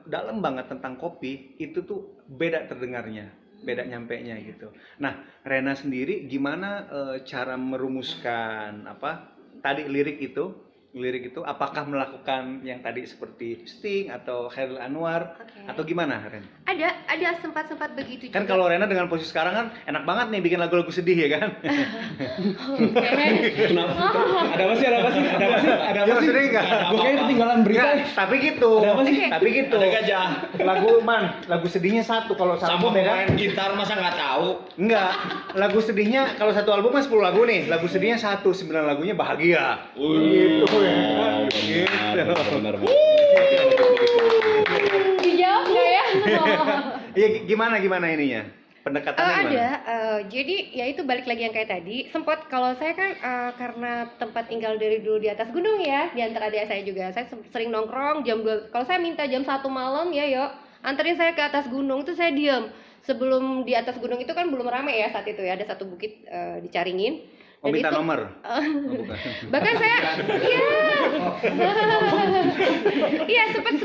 dalam banget tentang kopi, itu tuh beda terdengarnya, beda nyampenya gitu. Nah, Rena sendiri gimana cara merumuskan tadi lirik itu apakah melakukan yang tadi seperti Sting atau Hairil Anwar atau gimana Ren? Ada sempat begitu juga. Kan kalau Rena dengan posisi sekarang kan enak banget nih bikin lagu-lagu sedih ya kan? Kenapa? Ada apa sih? Ada apa sih? Sedih nggak? Gue kayaknya ketinggalan berita. Nggak, tapi gitu. Ada apa sih? Tapi gitu. Ada gajah. Lagu sedihnya satu kalau satu Sama album ya kan? pemain gitar masa nggak tahu. Enggak. Lagu sedihnya kalau satu album kan 10 lagu nih. Lagu sedihnya 9 lagunya bahagia. Gitu ya. Benar. Dijawab nggak ya? Iya gimana ininya? Pendekatannya gimana? Ada, jadi ya itu balik lagi yang kayak tadi. Sempat kalau saya kan karena tempat tinggal dari dulu di atas gunung ya, di antara adik saya juga. Saya sering nongkrong jam 2. Kalau saya minta jam 1 malam ya, yuk anterin saya ke atas gunung tuh saya diem. Sebelum di atas gunung itu kan belum rame ya saat itu ya, ada satu bukit di Caringin. Oh, Dan minta itu, nomor? bahkan saya iya sempat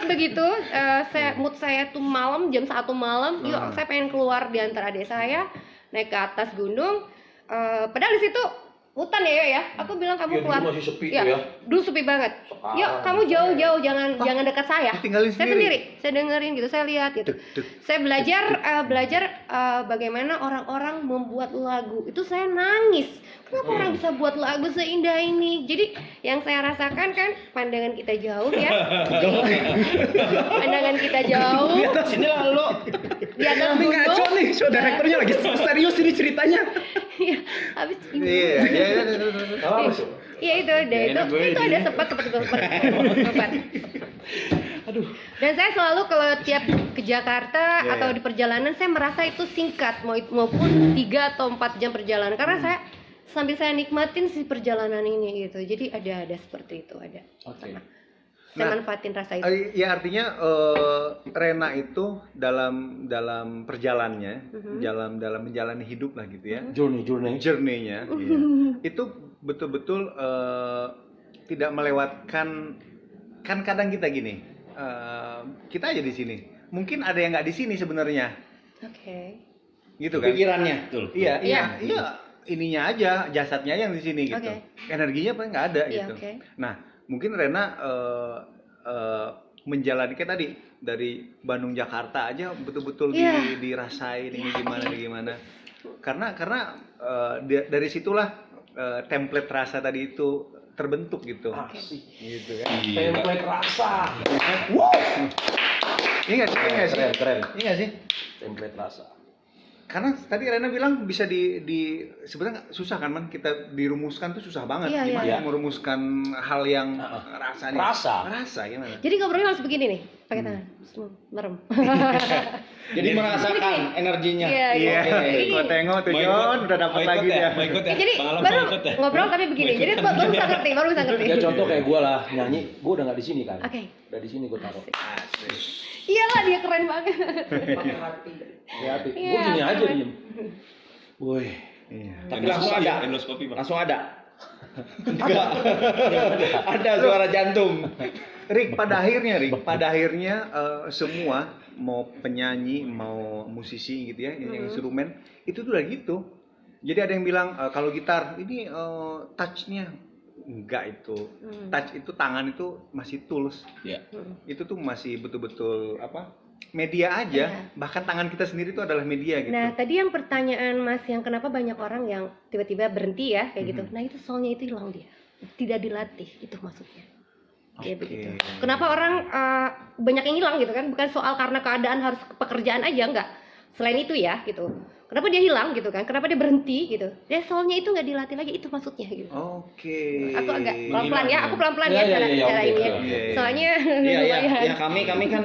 begitu mood saya tuh malam jam 1 malam yuk saya pengen keluar di antara adik saya naik ke atas gunung, padahal di situ hutan ya. Aku bilang kamu Ya, keluar. dulu masih sepi Ya, tuh ya. dulu sepi banget. Sekarang Yuk, kamu jauh-jauh, jangan dekat saya. ditinggalin Saya sendiri, saya dengerin gitu, saya lihat gitu. Saya belajar bagaimana orang-orang membuat lagu. Itu saya nangis. Kenapa orang bisa buat lagu seindah ini? Jadi yang saya rasakan kan pandangan kita jauh ya. Pandangan kita jauh. Di atas sini lalu. Di atas Ini ngaco gunung. nih, so direkturnya lagi serius ini ceritanya. Iya, habis ini. Iya. Apa sih? Iya itu, itu ada sempat. Aduh. Dan saya selalu kalau tiap ke Jakarta Iya, atau iya. di perjalanan saya merasa itu singkat maupun 3 atau 4 jam perjalanan karena saya sambil saya nikmatin si perjalanan ini gitu. Jadi ada seperti itu ada. Oke. Saya Nah, manfaatin rasa itu. Ya artinya Rena itu dalam perjalanannya, dalam menjalani hidup lah gitu ya, journey-nya, iya, itu betul-betul tidak melewatkan. Kan kadang kita gini, kita aja di sini, mungkin ada yang nggak di sini sebenarnya, Oke. gitu kan? Pikirannya. Iya, Iya. ininya aja, jasadnya yang di sini gitu, Oke. energinya paling nggak ada Iya, gitu. oke. Nah, mungkin Rena menjalani kayak tadi dari Bandung Jakarta aja betul-betul Iya. dirasain ini gimana. Karena dari situlah template rasa tadi itu terbentuk gitu. Asik. Gitu kan. Template rasa. Iya nggak sih? Keren. Iya nggak sih? Template rasa. Karena tadi Rena bilang bisa di sebenarnya susah kan, Man, kita dirumuskan tuh susah banget. Iya, Gimana iya. merumuskan hal yang rasanya. Rasa. Gimana? Jadi ngobrolnya harus begini nih, pakai tangan, merem. Jadi merasakan energinya. Iya, Iya, Jadi gua tengok tuh Mau John ikut? udah dapat Mau ikut lagi ya? dia. Mau ikut ya? jadi Bang Alam baru mau ikut ya? ngobrol tapi begini. Jadi baru bisa ngerti, Ya contoh kayak gue lah nyanyi, gue udah nggak di sini kan. Oke. Udah di sini gue taruh. Iyalah dia keren banget. Hati. Iya, Gue gini aja keren. diem. Woi. Iya. Tapi langsung ada. Endoskopi, Bang. Langsung ada. Enggak. Ada suara jantung. Rick, pada akhirnya semua mau penyanyi, mau musisi gitu ya, yang instrumen itu tuh udah gitu. Jadi ada yang bilang kalau gitar ini touch-nya enggak itu. Touch itu tangan itu masih tools. Ya. Itu tuh masih betul-betul apa? Media aja. Iya. Bahkan tangan kita sendiri itu adalah media gitu. Nah, tadi yang pertanyaan Mas yang kenapa banyak orang yang tiba-tiba berhenti ya kayak gitu. Nah, itu soalnya itu hilang dia. Tidak dilatih, itu maksudnya. Kayak Oke. begitu. Kenapa orang banyak yang hilang gitu kan? Bukan soal karena keadaan harus pekerjaan aja enggak. Selain itu ya gitu. Kenapa dia hilang gitu kan? Kenapa dia berhenti gitu? Ya soalnya itu nggak dilatih lagi, itu maksudnya gitu. Oke. Aku agak pelan-pelan ya, aku pelan-pelan ya, Iya, cara iya, cara oke, ini ya. oke. Iya. Soalnya Iya, lumayan. ya kami kan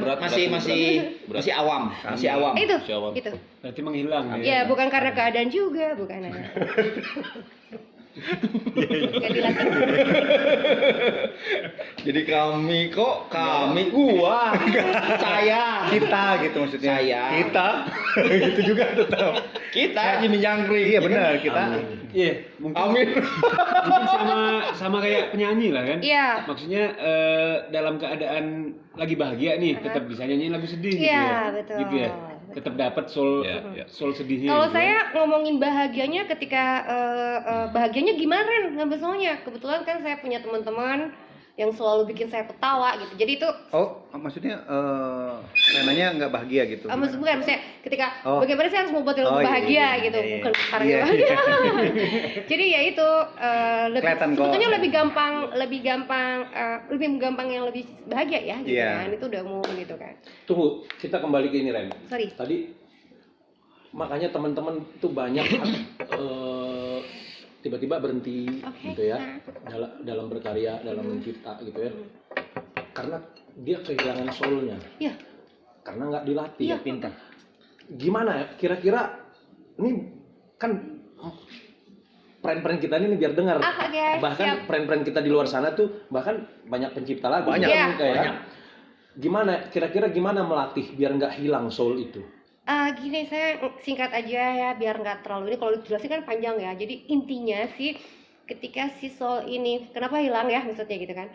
masih awam, masih awam. Itu, Siapa? gitu. Berarti menghilang Ya bukan karena keadaan juga, bukan. Nggak dilatih. Jadi kami gua, saya, Kita gitu maksudnya. Saya. Kita gitu juga tetap. kita Jimmy Jangkrik. Iya benar, kita. Iya, mungkin Amin. mungkin sama kayak penyanyi lah kan. Iya. Maksudnya dalam keadaan lagi bahagia nih, tetap bisa nyanyi lagu sedih gitu Iya, ya. betul. Gitu ya. Tetap dapat soul sedihnya. Kalau gitu saya ngomongin bahagianya ketika bahagianya gimana Ren ngambil soalnya kebetulan kan saya punya teman-teman yang selalu bikin saya ketawa gitu. Jadi itu Oh, maksudnya Renanya nggak bahagia gitu. maksudnya ketika Oh. bagaimana saya harus membuat lagu Oh, iya, bahagia iya, gitu, iya, iya. bukan karena Iya, bahagia. Jadi ya itu Kelihatan kok. sebetulnya lebih gampang yang lebih bahagia ya gitu Iya. kan. Itu udah umum gitu kan. Tunggu, kita kembali ke ini Ren. Sorry. Tadi makanya teman-teman tuh banyak tiba-tiba berhenti Oke. gitu ya dalam berkarya, dalam mencipta gitu ya. Karena dia kehilangan soulnya. Iya. Karena nggak dilatih. Iya. Pintar. Gimana ya? Kira-kira ini kan friend-friend kita ini biar dengar. Oke, Bahkan siap. friend-friend kita di luar sana tuh bahkan banyak pencipta lagu. Banyak. Bukan Iya. kayak, Banyak. Gimana? Kira-kira gimana melatih biar nggak hilang soul itu? Gini saya singkat aja ya biar nggak terlalu ini kalau dijelasin kan panjang ya. Jadi intinya sih ketika si soul ini kenapa hilang ya maksudnya gitu kan.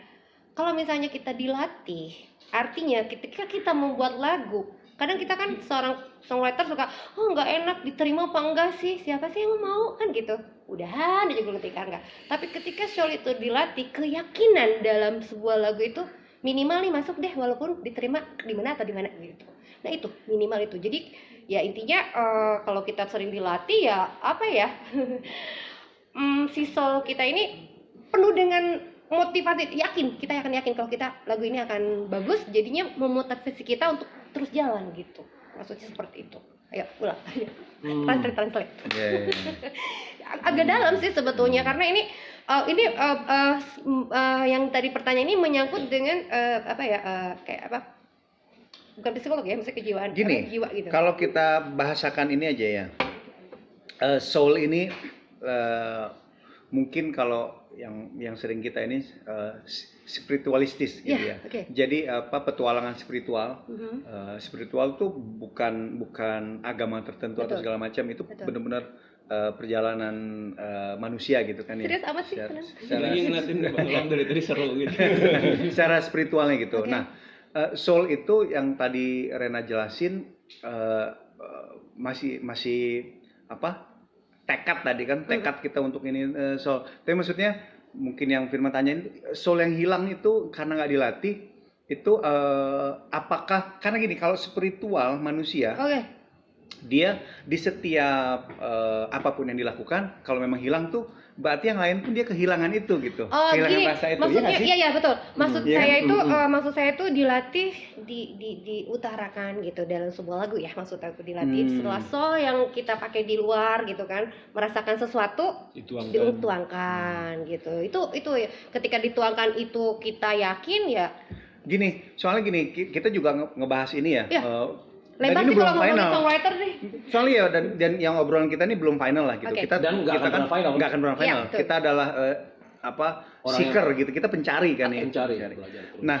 Kalau misalnya kita dilatih, artinya ketika kita membuat lagu, kadang kita kan seorang songwriter suka, oh nggak enak diterima apa enggak sih, siapa sih yang mau kan gitu. udahan aja gue ketika enggak. Tapi ketika soul itu dilatih, keyakinan dalam sebuah lagu itu minimal nih masuk deh walaupun diterima di mana atau di mana gitu. Nah itu minimal itu. Jadi ya intinya kalau kita sering dilatih ya apa ya si soul kita ini penuh dengan motivasi, kita akan yakin kalau kita lagu ini akan bagus, jadinya memotivasi kita untuk terus jalan gitu. Maksudnya seperti itu. Ayo ulang. Translate. Agak dalam sih sebetulnya karena ini yang tadi pertanyaan ini menyangkut dengan kayak apa? Bukan psikolog ya, maksudnya kejiwaan. Gini, jiwa gitu. kalau kita bahasakan ini aja ya, soul ini mungkin kalau yang sering kita ini spiritualistis gitu ya. Okay. Jadi petualangan spiritual, spiritual tuh bukan agama tertentu atau segala macam, itu benar-benar perjalanan manusia gitu kan ya. Serius amat sih? Lagi ngeliatin Bang dari tadi seru gitu. Secara spiritualnya gitu. Okay. Nah, soul itu yang tadi Rena jelasin masih apa? Tekad tadi kan, tekad kita untuk ini soul. Tapi maksudnya mungkin yang Firman tanyain, soul yang hilang itu karena nggak dilatih itu apakah karena gini, kalau spiritual manusia dia di setiap apapun yang dilakukan kalau memang hilang tuh berarti yang lain pun dia kehilangan itu gitu. Kehilangan Gini, rasa itu. maksudnya ya iya betul. Maksud Iya saya kan? itu maksud saya itu dilatih diutarakan gitu dalam sebuah lagu ya. Maksud aku dilatih setelah soul yang kita pakai di luar gitu kan, merasakan sesuatu dituangkan gitu. Itu ya, ketika dituangkan itu kita yakin ya. Gini, soalnya gini, kita juga ngebahas ini ya. Iya. Dan Lebar ini sih belum kalau ngomongin final. songwriter deh. Soalnya ya dan yang obrolan kita ini belum final lah gitu. Oke. Kita Dan nggak akan pernah final. Nggak akan pernah Iya, final. betul. Kita adalah Orang seeker gitu. Kita pencari kan ya. Mencari, belajar terus. Nah,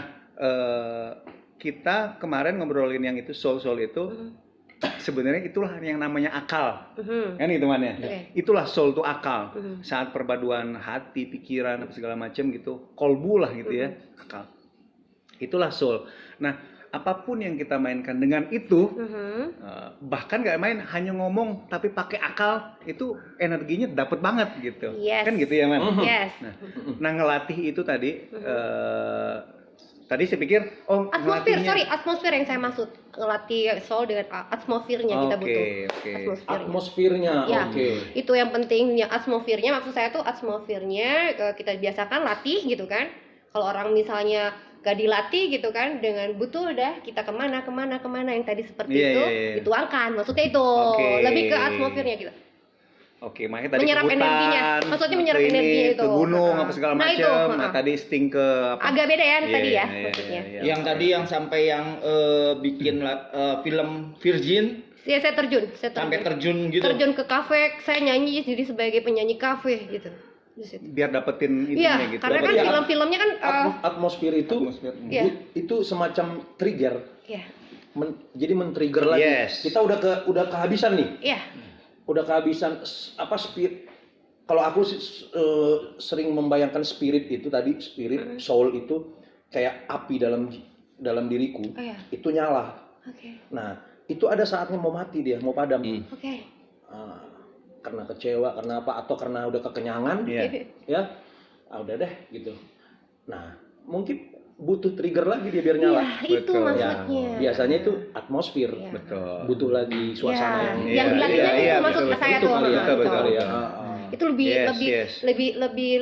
kita kemarin ngobrolin yang itu soul itu sebenarnya itulah yang namanya akal. Kan itu man ya. Oke. Itulah soul itu akal. Saat perpaduan hati, pikiran apa segala macam gitu. Kolbu lah gitu ya. Akal. Itulah soul. Nah, apapun yang kita mainkan dengan itu, bahkan nggak main, hanya ngomong tapi pakai akal, itu energinya dapet banget gitu. Yes. Kan gitu ya man. Yes. Nah ngelatih itu tadi, tadi saya pikir atmosfer yang saya maksud, ngelatih soul dengan atmosfernya kita butuh. Oke. Atmosfernya. Ya, Oke. itu yang pentingnya atmosfernya. Maksud saya tuh atmosfernya kita biasakan latih gitu kan. Kalau orang misalnya gak dilatih gitu kan, dengan butuh udah kita kemana yang tadi seperti itu dituangkan. Maksudnya itu lebih ke atmosfernya gitu. Oke, makanya tadi Menyerap ke hutan, energinya. Maksudnya menyerap energinya itu. ke gunung apa segala Nah, macam. itu, Nah, tadi sting ke apa? Agak beda ya tadi ya Iya, maksudnya. iya. Yang tadi yang sampai yang bikin film Virgin Ya, saya terjun. sampai terjun gitu. Terjun ke kafe, saya nyanyi jadi sebagai penyanyi kafe gitu. Di situ. Biar dapetin Iya, intinya gitu. karena kan Berarti film-filmnya kan atmosfer itu Iya. itu semacam trigger. iya. Jadi men-trigger lagi. Yes. Kita udah kehabisan nih. Iya. Udah kehabisan spirit. Kalau aku sering membayangkan spirit itu tadi, spirit soul itu kayak api dalam diriku. Oh, iya. Itu nyala. Oke. Nah, itu ada saatnya mau mati dia, mau padam. Oke. Karena kecewa, karena apa, atau karena udah kekenyangan, Iya. ya, udah deh gitu. Nah, mungkin butuh trigger lagi dia biar nyala. Iya, itu Betul. maksudnya. Biasanya itu atmosfer, Iya. Betul. butuh lagi suasana Yang Iya, dilatihnya iya, itu maksud betul, saya itu tuh. kali ya, Betul. betul, ya. Itu lebih Yes.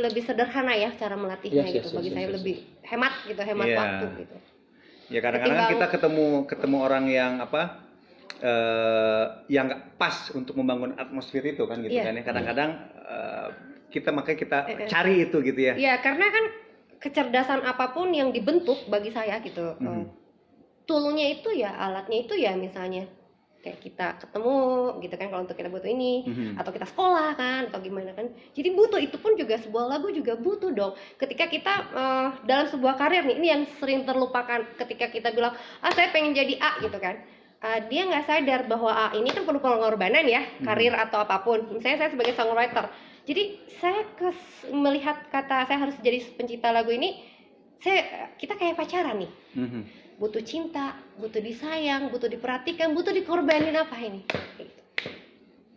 lebih sederhana ya cara melatihnya Yes, gitu. yes, Bagi yes, saya yes, lebih hemat gitu, hemat Iya. waktu gitu. Ya kadang-kadang kita ketemu orang yang yang nggak pas untuk membangun atmosfer itu kan gitu Iya. kan ya. Kadang-kadang makanya kita cari itu gitu ya. Ya, karena kan kecerdasan apapun yang dibentuk bagi saya gitu. Toolnya itu ya, alatnya itu ya misalnya kayak kita ketemu gitu kan kalau untuk kita butuh ini, atau kita sekolah kan atau gimana kan. Jadi butuh itu pun juga sebuah lagu juga butuh dong. Ketika kita dalam sebuah karir nih, ini yang sering terlupakan ketika kita bilang, saya pengen jadi A gitu kan. Dia nggak sadar bahwa ini kan perlu pengorbanan ya, karir atau apapun. Misalnya saya sebagai songwriter, jadi saya melihat kata saya harus jadi pencipta lagu ini, kita kayak pacaran nih, butuh cinta, butuh disayang, butuh diperhatikan, butuh dikorbanin apa ini. Gitu.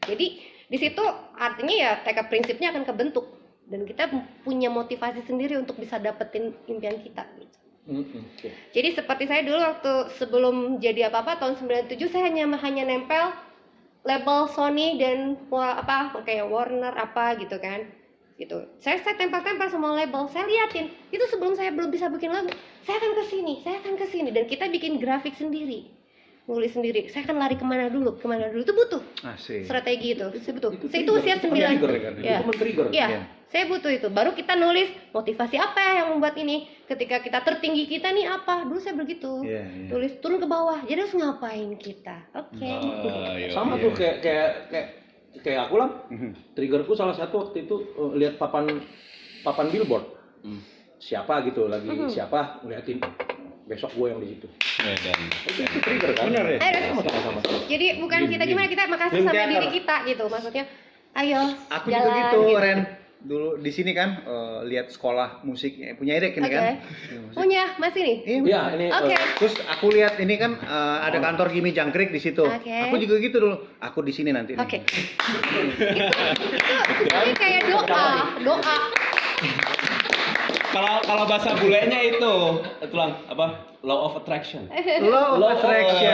Jadi Di situ artinya ya tekad prinsipnya akan kebentuk dan kita punya motivasi sendiri untuk bisa dapetin impian kita gitu. Jadi seperti saya dulu waktu sebelum jadi apa-apa tahun 97 saya hanya nempel label Sony dan kayak Warner apa gitu kan. Gitu. Saya tempel-tempel semua label. Saya liatin. Itu sebelum saya belum bisa bikin lagu. Saya akan ke sini dan kita bikin grafik sendiri. Nulis sendiri. Saya akan lari kemana dulu itu butuh strategi itu. Saya butuh. Saya itu usia 9. Ya. Itu men-trigger. Ya. Saya butuh itu. Baru kita nulis motivasi apa yang membuat ini. Ketika kita tertinggi kita nih apa? Dulu saya begitu. Tulis turun ke bawah. Jadi harus ngapain kita? Oke. Sama tuh kayak aku lah. Triggerku salah satu waktu itu lihat papan billboard. Siapa gitu lagi siapa ngeliatin besok gue yang di situ. Itu trigger kan? Benar ya? Sama-sama. Jadi bukan kita gimana, kita makasih sama diri kita gitu. Maksudnya ayo Aku jalan, juga gitu, gitu. Ren. Dulu di sini kan lihat sekolah musik punya Erik ini Oke. kan. Punya masih nih. Iya, ini Oke. Terus aku lihat ini kan ada kantor Kimi Jangkrik di situ. Oke. Aku juga gitu dulu. Aku di sini nanti. nih. Oke. Itu kayak doa. Kalau bahasa bulenya itu lang apa? Law of attraction. Law of Attraction.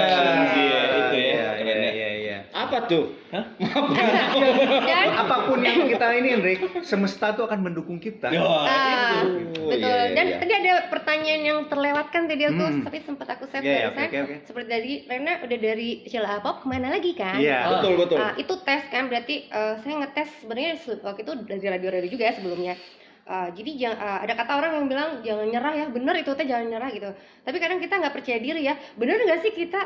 Iya, itu ya. Keren ya. Iya. Apa tuh? Dan Apapun yang kita ini, Rick, semesta tuh akan mendukung kita. betul. iya, Dan iya. tadi ada pertanyaan yang terlewatkan tadi aku, tapi sempat aku save Iya, dari saya. oke. Seperti tadi Rena udah dari Sheila Pop kemana lagi kan? Iya. Betul. Itu tes kan, berarti saya ngetes sebenarnya waktu itu dari radio juga ya sebelumnya. Jadi ada kata orang yang bilang jangan nyerah ya, bener itu teh jangan nyerah gitu. Tapi kadang kita nggak percaya diri ya, bener nggak sih kita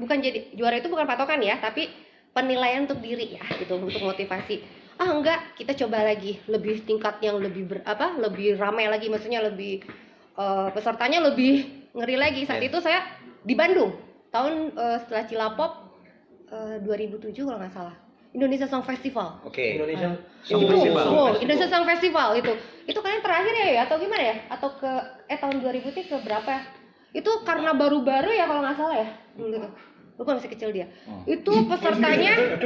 bukan jadi juara itu bukan patokan ya, tapi penilaian untuk diri ya gitu, untuk motivasi. Enggak, kita coba lagi, lebih tingkat yang lebih lebih ramai lagi, maksudnya lebih pesertanya lebih ngeri lagi. Saat itu saya di Bandung tahun setelah Cilapop 2007 kalau nggak salah. Indonesia Song Festival. Oke. Indonesia Indonesia Song Festival itu kalian terakhir ya atau gimana ya? Atau ke tahun 2000 ke berapa ya? Itu karena baru-baru ya kalau nggak salah ya. Gitu. Bukan masih kecil dia. Itu pesertanya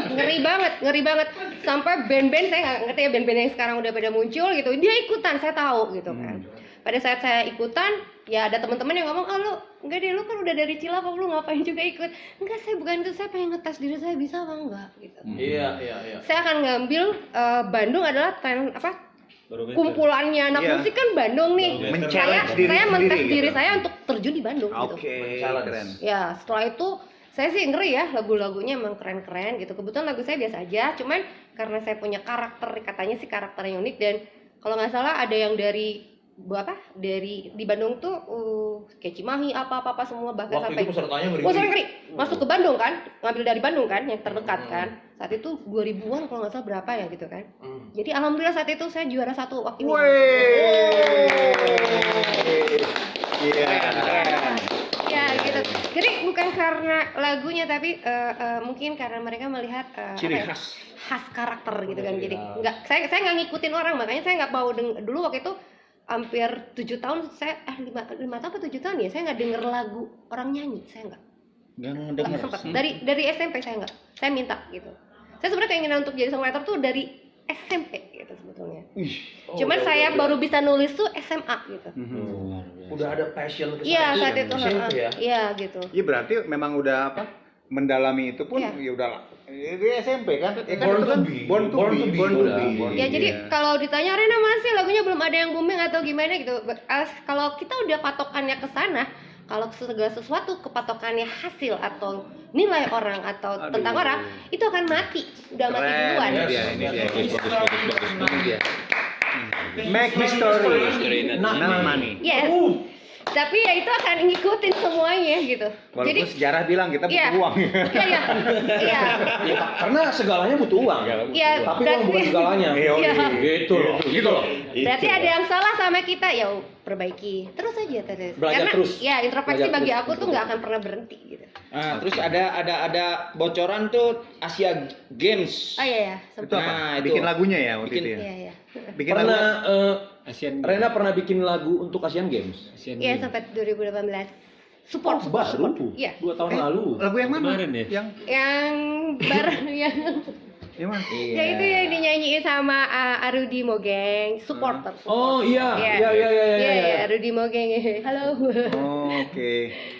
ngeri banget. Sampai band-band saya nggak ngerti ya, band-band yang sekarang udah pada muncul gitu. Dia ikutan, saya tahu gitu kan. Pada saat saya ikutan, ya ada teman-teman yang ngomong, lu enggak deh, lu kan udah dari Cilapop, lu ngapain juga ikut? Enggak, saya bukan itu, saya pengen ngetes diri saya bisa apa enggak gitu. Iya. Saya akan ngambil Bandung adalah kumpulannya anak musik kan Bandung nih. Men-challenge diri Saya sendiri mentes gitu. diri saya untuk terjun di Bandung gitu. Keren. Ya, setelah itu saya sih ngeri ya, lagu-lagunya emang keren-keren gitu. Kebetulan lagu saya biasa aja, cuman karena saya punya karakter, katanya sih karakter yang unik, dan kalau nggak salah ada yang dari di Bandung tuh kayak Cimahi apa semua, bahkan Waktu sampai itu pesertanya ngeri masuk ke Bandung kan, ngambil dari Bandung kan yang terdekat kan. Saat itu 2000-an kalau nggak salah berapa ya gitu kan. Jadi alhamdulillah saat itu saya juara 1 waktu itu. Iya. Ya gitu. Jadi bukan karena lagunya, tapi mungkin karena mereka melihat Ciri apa ya, khas. khas karakter gitu kan. Jadi saya nggak ngikutin orang, makanya saya nggak mau dulu waktu itu hampir 7 tahun saya 5 tahun atau 7 tahun ya saya nggak denger lagu orang nyanyi, saya nggak Nggak sempat. Dari SMP saya nggak, saya minta gitu. Saya sebenarnya keinginan untuk jadi songwriter tuh dari SMP gitu sebetulnya. Cuman saya baru bisa nulis tuh SMA gitu. Udah ada passion ke Iya sana saat kan? itu, SMP ya. iya gitu. Iya berarti memang udah mendalami itu pun Iya. ya udah di SMP kan. Ya kan Born itu to kan be. Born to Born be. to be. Born to Udah. be. Ya jadi kalau ditanya Rena mana sih lagunya belum ada yang booming atau gimana gitu. Kalau kita udah patokannya ke sana, kalau segala sesuatu kepatokannya hasil atau nilai orang atau tentang orang, itu akan mati. Udah mati duluan. Ini dia. Bagus. Make history, not money. Yes. Tapi ya itu akan ngikutin semuanya gitu. Walaupun Jadi sejarah bilang kita butuh iya. uang. Iya. Ya, karena segalanya butuh uang. Iya, Tapi uang bukan segalanya. Iya. Gitu loh. Gitu loh. Berarti ada yang salah sama kita, ya perbaiki. Terus aja terus. Belajar Karena terus. ya introspeksi Belajar bagi terus. aku tuh nggak akan pernah berhenti gitu. Nah, terus ada bocoran tuh Asia Games. Oh iya ya. Itu apa? Nah, itu. Bikin lagunya ya waktu Bikin- itu ya. Iya iya. Bikin lagu. Pernah Asian Rena pernah bikin lagu untuk Asian Games? Asian Iya Games. sampai 2018. support. Baru. Iya. 2 tahun lalu. Lagu yang mana? Kemarin ya? Yang Yang mana? ya itu yang dinyanyiin sama Arudi Mogeng, supporter. Oh iya. Iya. Iya, Arudi Mogeng. Halo. Oh, oke.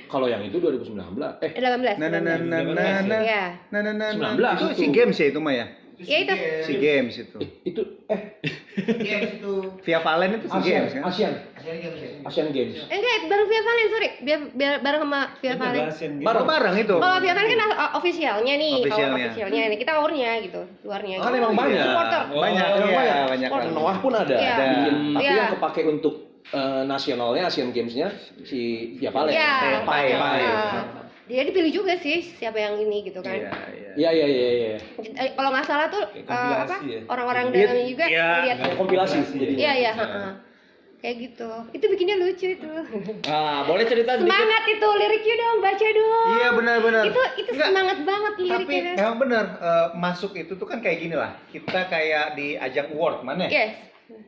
Kalau yang itu 2019. 18. Nah, nah, nah, nah, nah, nah. Iya. Nah, nah, nah, nah. 19 Itu itu. SEA Games ya itu mah ya? Ya itu. SEA Games itu. Itu Via Valen itu SEA Games kan? Asian Games. Enggak, bareng Via Valen, sorry. Biar bareng sama Via Valen. Bareng itu. Oh, Via Valen kan officialnya nih. Officialnya. Officialnya nih. Kita awurnya gitu, luarnya. Kan gitu. emang banyak. Supporter. Banyak, Emang iya, banyak. banyak. Sport. banget. Noah pun ada. Iya. Bikin, tapi Iya. yang kepake untuk nasionalnya Asian Games-nya si Via Valen. Iya. Pai. Dia dipilih juga sih siapa yang ini gitu kan. Iya, iya. Iya. Kalau nggak salah tuh kompilasi ya? orang-orang Iya. dalamnya juga Iya. lihat. Kompilasi jadinya. Iya, heeh. Kayak gitu. Itu bikinnya lucu itu. Ah, boleh cerita dikit? Semangat itu liriknya dong, baca dong. Iya, benar-benar. Itu Enggak, semangat banget tapi liriknya. emang benar masuk itu tuh kan kayak gini lah. Kita kayak di ajang award mana? Yes.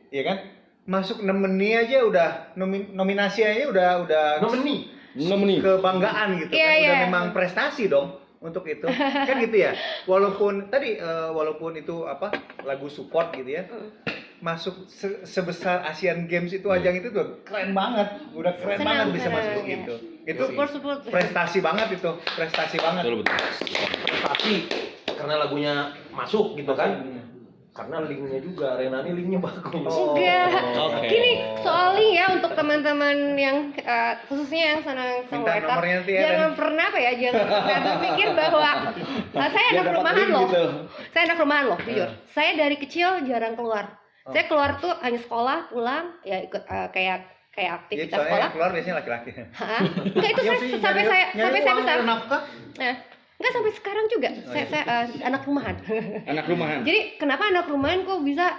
Iya kan? Masuk nomini aja udah nominasi aja udah Nomini. kebanggaan gitu Iya, kan. Udah iya. memang prestasi dong untuk itu. Kan gitu ya. Walaupun tadi walaupun itu apa? Lagu support gitu ya. Masuk sebesar Asian Games itu ajang itu tuh keren banget. Udah keren Senang, banget bisa senang, masuk ya. gitu. Itu Support. prestasi banget itu. Prestasi banget. Betul. Tapi karena lagunya masuk gitu kan. Karena linknya juga, Rena ini linknya bagus. Enggak. Oke. Gini, soal link ya untuk teman-teman yang khususnya yang senang Minta songwriter, nomornya nanti ya, jangan pernah jangan berpikir bahwa saya anak rumahan loh. Saya anak rumahan loh, jujur. Saya dari kecil jarang keluar. Saya keluar tuh hanya sekolah, pulang, ya ikut kayak Iya, aktivitas soalnya sekolah. yang keluar biasanya laki-laki. Hah? Enggak itu sampai saya besar. Nafkah. Nah, enggak sampai sekarang juga. Saya anak rumahan. Anak rumahan. Jadi kenapa anak rumahan kok bisa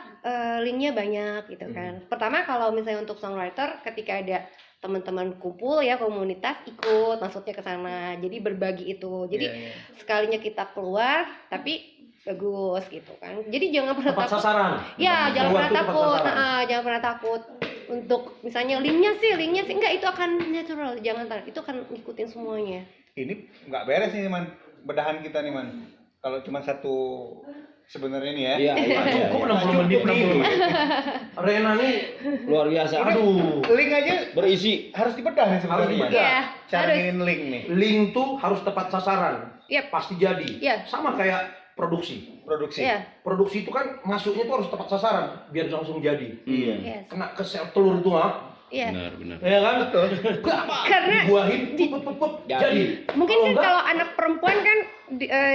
linknya banyak gitu kan? Pertama kalau misalnya untuk songwriter ketika ada teman-teman kumpul ya komunitas ikut maksudnya ke sana. Jadi berbagi itu. Jadi sekalinya kita keluar tapi bagus gitu kan. Jadi jangan pernah Tepat takut. sasaran. Ya, jangan Keluar pernah tuh tepat takut. sasaran. Jangan pernah takut untuk misalnya linknya sih enggak itu akan natural. Jangan itu akan ngikutin semuanya. Ini nggak beres nih man, bedahan kita nih man. Kalau cuma satu sebenarnya nih ya. Iya. Kok 60 menit nih? Rena nih Luar biasa. aduh. Link aja Berisi. harus dibedah nih sebenarnya. Harus Man. dibedah. Iya, Cara harus. nginin link nih. Link tuh harus tepat sasaran. Yep. Pasti jadi. Iya. Sama kayak produksi. Produksi. Iya. Produksi itu kan masuknya tuh harus tepat sasaran biar langsung jadi. Iya. Yes. Kena ke sel telur itu Iya. Benar. ya kan? Betul. Karena Dibuahin, jadi. mungkin Kalau kan enggak, kalau anak perempuan kan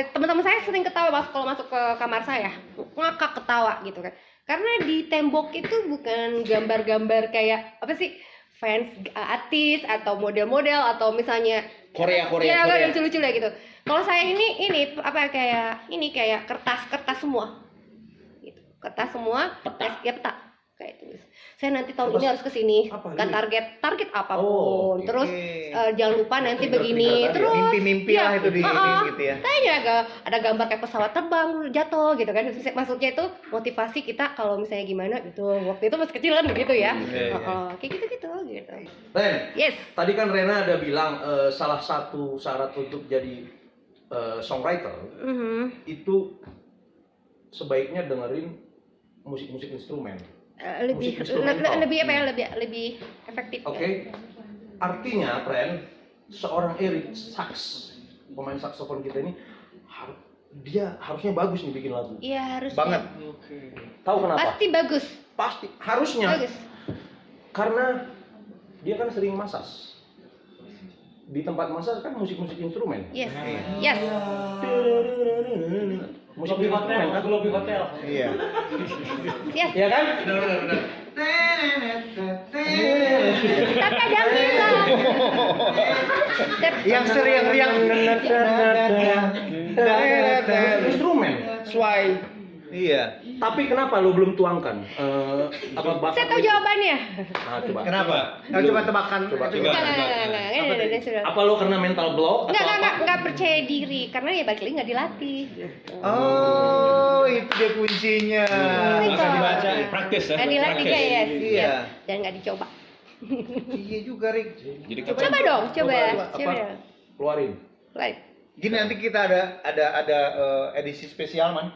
teman-teman saya sering ketawa kalau masuk ke kamar saya ngakak ketawa gitu kan karena di tembok itu bukan gambar-gambar kayak apa sih fans artis atau model-model atau misalnya Korea. ya kan lucu-lucu lah gitu kalau saya ini apa kayak kertas semua gitu kertas semua ya peta kayak tulis saya nanti tahun ini harus kesini Apa? kan target apapun Oh, oke. terus jangan lupa nanti begini Trigger tadi, terus Mimpi-mimpi ya, lah itu di gitu ya. kayaknya ada gambar kayak pesawat terbang jatuh gitu kan maksudnya itu motivasi kita kalau misalnya gimana gitu waktu itu masih kecilan begitu ya kayak gitu Ren, yes tadi kan Rena ada bilang salah satu syarat untuk jadi songwriter itu sebaiknya dengerin musik-musik instrumen. lebih Musik instrumental. lebih efektif Oke. Artinya, Ren, seorang Eric Sax, pemain saksofon kita ini dia harusnya bagus nih bikin lagu. iya harus Banget. Tahu kenapa? pasti bagus Pasti harusnya. bagus Karena dia kan sering masas. Di tempat masas kan musik-musik instrumen. yes Iya. Musik instrumen kan lebih hotel. Iya. yes Ya kan? tapi ada yang bilang Yang seriang-riang. Instrumen. Swai. Iya. Tapi kenapa lu belum tuangkan? Bakat saya tahu lu? jawabannya Nah, coba. Kenapa? Coba tebakan. Coba. enggak Apa lu karena mental block atau apa? enggak percaya diri karena ya balik lagi nggak dilatih Oh, itu dia kuncinya. Nggak usah dibaca, praktis ya. nggak dilatih Praktis. guys Iya. dan nggak dicoba Iya juga, Rik. Jadi Coba dong, coba. Apa? Coba. Keluarin. Like. Gini nanti kita ada edisi spesial man.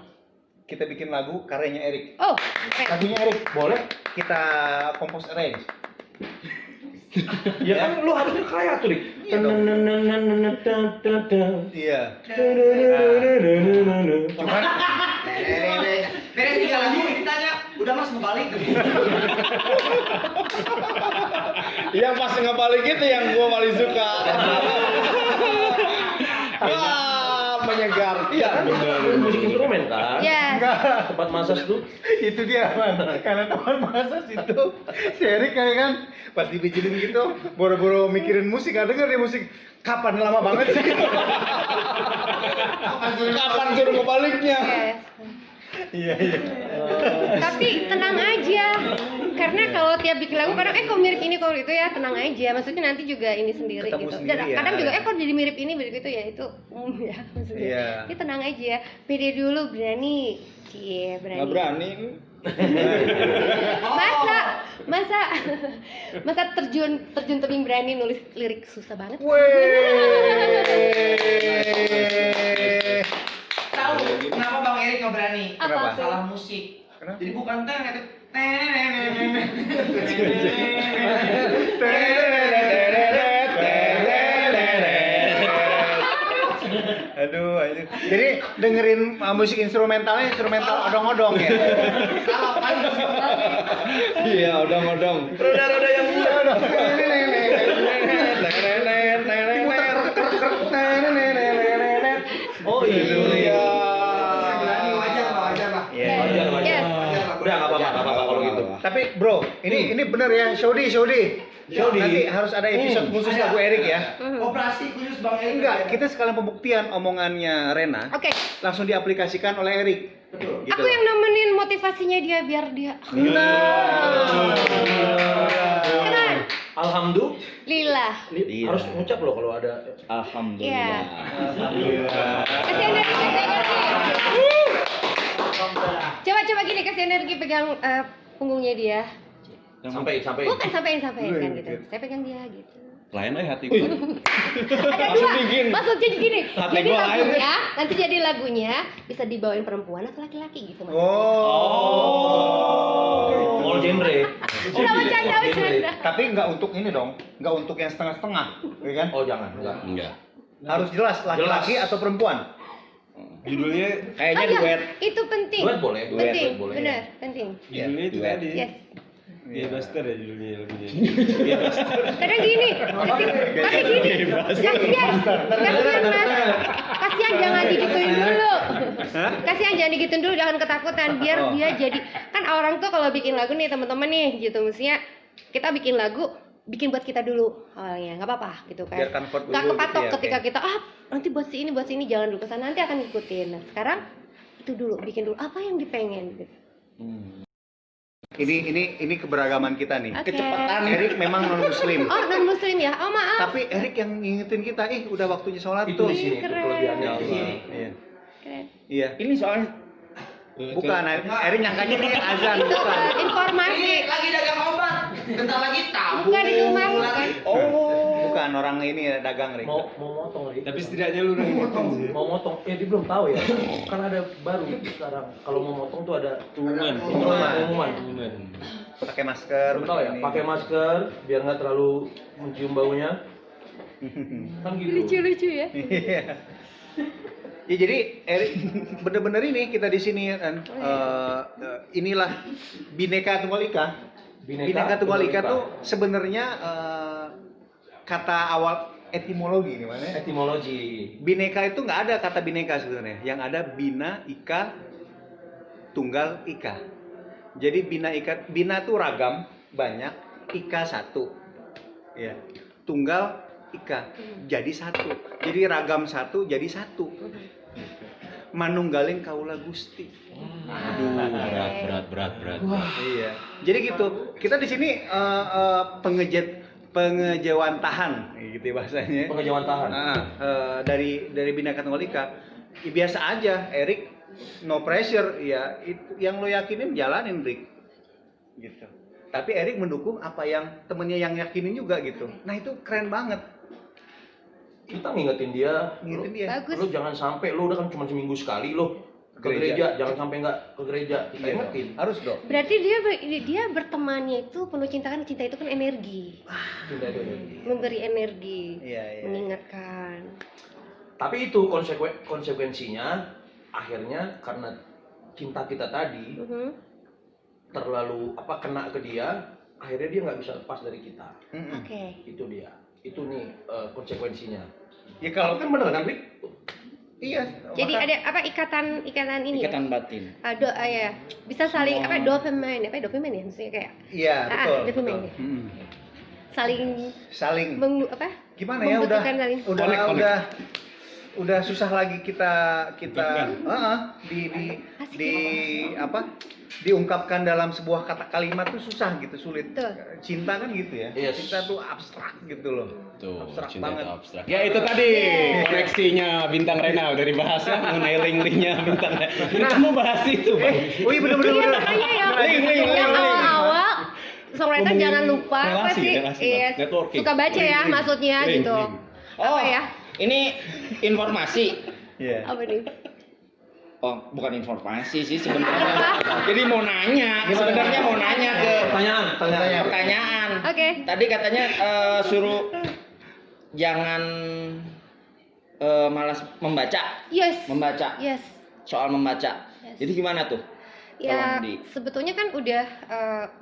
Kita bikin lagu karyanya Erik. Oh, keren. Lagunya Erik, boleh kita compose arrange. Ya kan lu harusnya kaya tuh, Dik. Iya dong. Iya. Cuman Beres 3 lagu ditanya, udah Mas ngebalik. yang pas ngebalik itu yang gua paling suka. Wah, menyegarkan. Iya, musik instrumen kan? Yes. Tempat massage tuh. itu dia man, karena teman masa itu si Erik kayak kan pas dibijilin gitu boro-boro mikirin musik, gak denger dia musik kapan lama banget sih. Kapan suruh ngebaliknya? Yes. Iya. Tapi tenang aja, karena kalau tiap bikin lagu kadang kok mirip ini kok itu ya, tenang aja. Maksudnya nanti juga ini sendiri Ketemu gitu. sendiri ya. Kadang juga kok jadi mirip ini mirip itu ya, itu ya maksudnya. Iya. Ini tenang aja, pede dulu, berani. Cie, berani. Nggak berani. Masa terjun tebing berani nulis lirik susah banget. Tahu kenapa Bang Erik nggak berani? Kenapa? Salah musik. Kenapa? Jadi bukan Aduh, jadi dengerin musik instrumental odong-odong ya. salah kan? Iya, odong-odong. Roda-roda yang muda. Oh iya. Berani wajar lah. Iya. Wajar, wajar. Yes. Udah nggak apa-apa kalau gitu. Tapi bro, ini bener ya, Shodi. Nanti harus ada episode khusus lagu Erik ya. Operasi khusus Bang Erik. Enggak, kita sekalian pembuktian omongannya Rena Oke, langsung diaplikasikan oleh Erik. Betul. Gitu. aku yang nemenin motivasinya dia biar dia. Keren. Alhamdulillah. Lila. Harus ngucap loh kalau ada. Iya. Alhamdulillah. Kasih energi. Coba gini, kasih energi pegang punggungnya dia. Sampai. Bukan sampein kan gitu. Saya pegang dia gitu. Lain aja hati gua. Ada Langsung dua. dingin. Maksudnya gini. Hati Jadi gua lain. lagunya, nanti jadi lagunya bisa dibawain perempuan atau laki-laki gitu Mas. All genre. Udah bercanda. Tapi nggak untuk ini dong, nggak untuk yang setengah-setengah, ya kan? Oh jangan, enggak. Enggak. Harus jelas laki-laki atau perempuan. Judulnya Kayaknya duet. Itu penting. Duet boleh, Penting, boleh. benar, penting. Judulnya itu Duet. tadi. Yes. Buster ya judulnya lagunya. Kadang gini, tapi gini, kasihan Mas, kasihan jangan digituin dulu, kasihan jangan digituin dulu, jangan ketakutan, biar dia jadi, kan orang tuh kalau bikin lagu nih teman-teman nih gitu, mestinya kita bikin lagu, bikin buat kita dulu awalnya, nggak apa-apa gitu kan, Biar comfort nggak dulu kepatok gitu ya, ketika oke. kita nanti buat si ini jangan dulu kesana, nanti akan ngikutin. Nah sekarang itu dulu, bikin dulu apa yang dipengen gitu. Ini keberagaman kita nih. Oke. Kecepatan Erik memang non muslim. Oh non muslim ya, oh maaf. Tapi Erik yang ngingetin kita, udah waktunya sholat Itu tuh. di sini tuh Keren. kelebihannya. Iya. Keren. Iya. Ini soalnya Bukan, Erik nyangkanya nih azan, Itu bukan. informasi. lagi dagang obat. Bentar lagi tahu. Bukan itu mah, bukan. Bukan orang ini dagang, Rik. Mau motong, Rik. Tapi setidaknya lu udah ngomong sih. Mau motong, dia belum tahu ya. Kan ada baru sekarang. Kalau mau motong tuh ada pengumuman. Pakai masker. Belum tahu ya. ini. Pakai masker biar nggak terlalu mencium baunya. Kan gitu. Lucu-lucu ya. Iya. Ya jadi Erik bener-bener ini kita di sini kan inilah Bhinneka Tunggal Ika. Bhinneka Tunggal Ika tuh sebenarnya kata awal etimologi nih mana? Etimologi. Bhinneka itu nggak ada kata bineka sebenarnya. Yang ada bina ika tunggal ika. Jadi bina tuh ragam banyak, ika satu. Ya. Tunggal ika jadi satu. Jadi ragam satu jadi satu. Manunggaling kaula Gusti. Aduh, berat. Iya. Jadi gitu. Kita di sini pengejawantahan gitu ya bahasanya. Pengejauhan tahan. Dari Bhinneka Tunggal Ika. Ya, biasa aja, Erik no pressure ya. Itu yang lo yakinin jalanin, Rik. Gitu. tapi Erik mendukung apa yang temennya yang yakinin juga gitu. Nah itu keren banget. Kita ngingetin dia, Ngingetin dia. Bagus. lu jangan sampai, lu udah kan cuma seminggu sekali lo ke gereja, jangan sampai nggak ke gereja. Kita Iya dong. ingetin. Harus dong. Berarti dia bertemannya itu penuh cinta, kan cinta itu kan energi. Cinta itu. Memberi energi, Iya, iya. mengingatkan. Tapi itu konsekuensinya akhirnya karena cinta kita tadi Mhm. terlalu kena ke dia, akhirnya dia nggak bisa lepas dari kita. Mm-mm. Oke. Itu dia. Itu nih konsekuensinya. Ya kalau Kan bener kan, Rik? iya. Jadi maka- ada apa ikatan ini ya? Ikatan batin. Ada ya. Bisa saling dopamin ya maksudnya kayak Iya betul. dopamin betul. ya. Mm-mm. Saling Saling gimana gimana ya membutuhkan saling. udah susah lagi kita Asik diungkapkan dalam sebuah kata kalimat tuh susah gitu, sulit. Betul. Cinta kan gitu ya. Yes. Cinta tuh abstrak gitu loh. Tuh, Abstrak cinta banget. itu abstrak. Ya itu tadi koneksinya Bintang Rena udah dibahas ya mengenai link-linknya Bintang Rena. Kamu bahas itu, Bang. Oh iya bener. Iya makanya ya. Yang awal-awal songwriter Ngomongin jangan lupa apa relasi, sih? Iya, networking. suka baca ya maksudnya Link, gitu. link. Oh, Apa ya? ini informasi. Iya. Apa nih? Oh, bukan informasi sih sebenarnya. Jadi mau nanya, sebenarnya mau nanya ke pertanyaan. Oke. Tadi katanya suruh jangan malas membaca, Yes. membaca. Yes. Soal membaca. Yes. Jadi gimana tuh? Ya, Tolong sebetulnya kan udah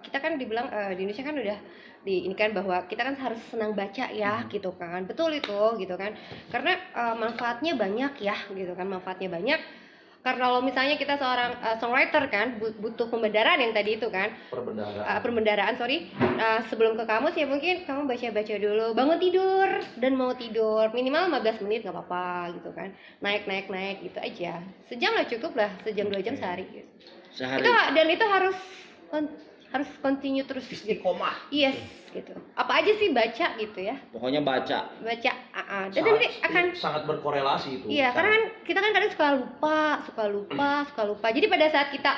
kita kan dibilang di Indonesia kan udah ini kan bahwa kita kan harus senang baca ya gitu kan. Betul itu gitu kan. Karena manfaatnya banyak ya gitu kan, manfaatnya banyak. Karena kalau misalnya kita seorang songwriter kan butuh pembenaran yang tadi itu kan, perbendaharaan sebelum ke kamus ya mungkin kamu baca-baca dulu, bangun tidur dan mau tidur minimal 15 menit nggak apa-apa gitu kan, naik gitu aja, sejam lah cukup lah, sejam 2 jam sehari gitu. Sehari. Itu harus continue terus gitu. Istiqomah. Yes gitu, apa aja sih baca gitu ya, Pokoknya baca. dan nanti akan sangat berkorelasi itu. iya, karena kan kita kan kadang suka lupa. Jadi pada saat kita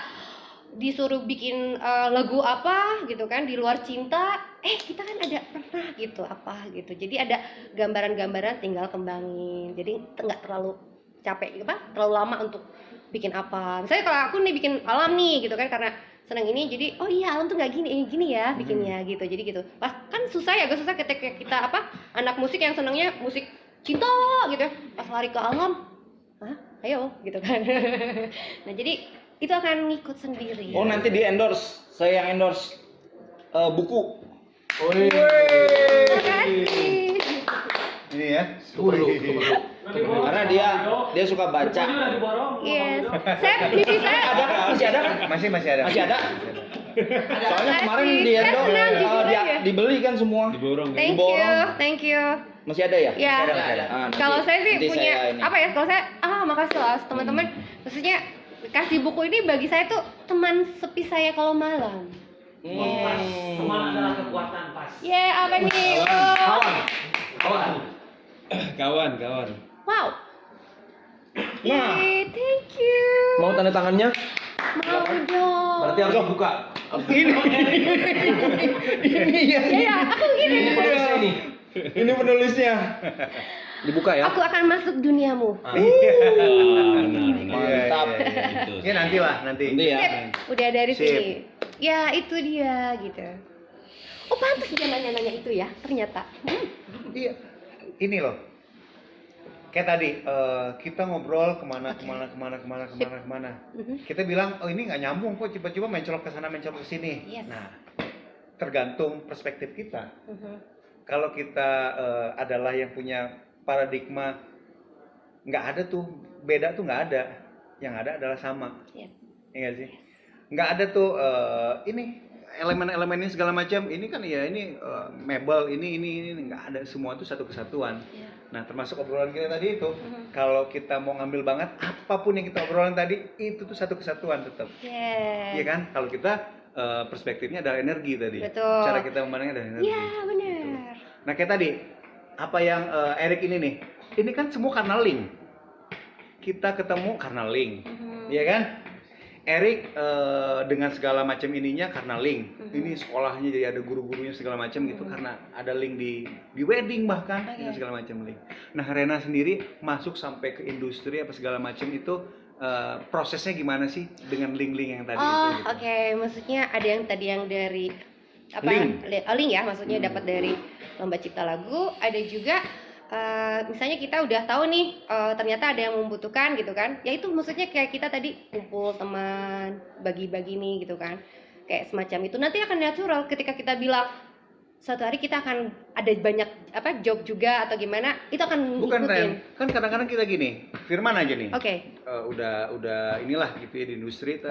disuruh bikin lagu apa gitu kan di luar cinta, kita kan ada pernah gitu apa gitu. Jadi ada gambaran-gambaran tinggal kembangin. Jadi nggak terlalu capek terlalu lama untuk bikin apa. Misalnya kalau aku nih bikin alam nih gitu kan karena senang ini, jadi oh iya alam tuh nggak gini ya bikinnya gitu. Jadi gitu. Pas kan agak susah ketika kita anak musik yang senangnya musik cinta gitu ya, pas lari ke alam, ayo gitu kan. Nah jadi itu akan ngikut sendiri. Oh, nanti di endorse. Saya yang endorse buku. Makasih. Ini ya. Tunggu. Karena dia suka baca. Yes. Mimpi saya Ada kan? Masih ada kan? Masih ada. Masih ada. Soalnya kemarin di Saya endorse senang jujur aja. dibeli kan semua. Diborong. Thank you. Masih ada ya? Ya. Masih ada. Kalau saya sih nanti punya saya ini. kalau saya makasih loh teman-teman. Maksudnya kasih buku ini bagi saya tuh teman sepi saya kalau malam. Teman adalah kekuatan pas. Apa nih? Kawan. Wow. Nah. Thank you. Mau tanda tangannya? Mau dong. Berarti harus buka. Ini ya. Ya, aku gini. Penulisnya ini. Ini penulisnya. Dibuka ya. Aku akan masuk duniamu. Benar. Mantap. Gitu. Ya nanti Nanti ya. Sip, udah dari Sip. sini. Ya, itu dia gitu. Oh, pantas dia nanya-nanya itu ya, ternyata. Iya. Ini loh. Kayak tadi kita ngobrol kemana. Mhm. Kita bilang oh ini nggak nyambung kok, coba-coba mencolok ke sana mencolok ke sini. Yes. Nah, tergantung perspektif kita. Mhm. Kalau kita adalah yang punya paradigma nggak ada tuh beda tuh nggak ada, yang ada adalah sama. Yes. Ya nggak sih? Nggak ada tuh ini elemen-elemen ini segala macam. Ini kan ya ini mebel ini nggak ada, semua itu satu kesatuan. Ya. Nah termasuk obrolan kita tadi itu, Mhm. kalau kita mau ngambil banget apapun yang kita obrolan tadi itu tuh satu kesatuan tetap. Yes. Iya kan? Kalau kita perspektifnya adalah energi tadi. Betul. Cara kita memandangnya adalah energi. Iya, benar. Nah kayak tadi, apa yang Erik ini nih, ini kan semua karena link. Kita ketemu karena link, Mhm. iya kan? Erik dengan segala macam ininya karena link. Ini sekolahnya jadi ada guru-gurunya segala macam gitu karena ada link di wedding bahkan dengan segala macam link. Nah, Rena sendiri masuk sampai ke industri apa segala macam itu prosesnya gimana sih dengan link-link yang tadi itu? Gitu? Oke, maksudnya ada yang tadi yang dari apa? Link. Link ya, maksudnya dapat dari lomba cipta lagu. Ada juga misalnya kita udah tahu nih ternyata ada yang membutuhkan gitu kan, ya itu maksudnya kayak kita tadi kumpul teman bagi-bagi nih gitu kan, kayak semacam itu nanti akan natural ketika kita bilang suatu hari kita akan ada banyak job juga atau gimana, itu akan Bukan ngikutin. Ren, kan kadang-kadang kita gini, Firman aja nih, Oke. udah inilah gitu ya di industri,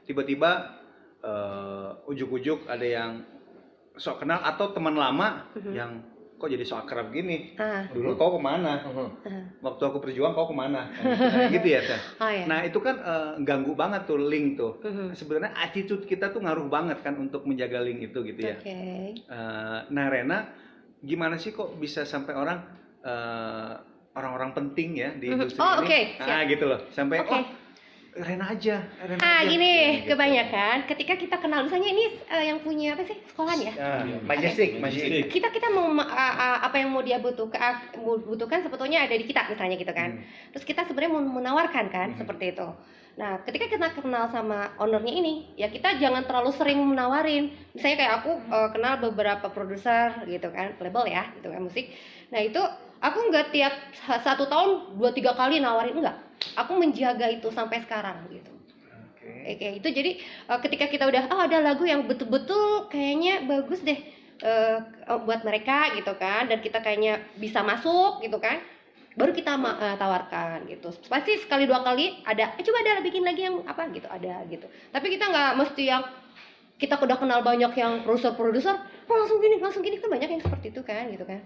tiba-tiba ujuk-ujuk ada yang sok kenal atau teman lama yang kok jadi sok akrab gini, dulu kau kemana? Waktu aku berjuang kau kemana? Gitu ya Teh. Oh, ya. Nah itu kan ganggu banget tuh link tuh. Sebenarnya attitude kita tuh ngaruh banget kan untuk menjaga link itu gitu ya. Oke. Nah Rena, gimana sih kok bisa sampai orang-orang penting ya di industri Oh, ini? oke, Nah gitu loh, sampai Oke. Rena aja. Nah, Gini, kebanyakan ketika kita kenal misalnya ini yang punya apa sih sekolahan ya? Majestic. Kita mau apa yang mau dia butuhkan sebetulnya ada di kita misalnya gitu kan. Terus kita sebenarnya mau menawarkan kan seperti itu. Nah, ketika kita kenal sama ownernya ini, ya kita jangan terlalu sering menawarin. Misalnya kayak aku kenal beberapa produser gitu kan, label ya, gitu kan musik. Nah, itu aku nggak tiap 1 tahun 2-3 kali nawarin, enggak. Aku menjaga itu sampai sekarang gitu. Kayak itu jadi ketika kita udah ada lagu yang betul-betul kayaknya bagus deh buat mereka gitu kan, dan kita kayaknya bisa masuk gitu kan, baru kita tawarkan gitu. Pasti sekali 2 kali ada coba ada bikin lagi yang apa gitu, ada gitu. Tapi kita nggak mesti yang kita udah kenal banyak yang produser langsung gini kan banyak yang seperti itu kan gitu kan.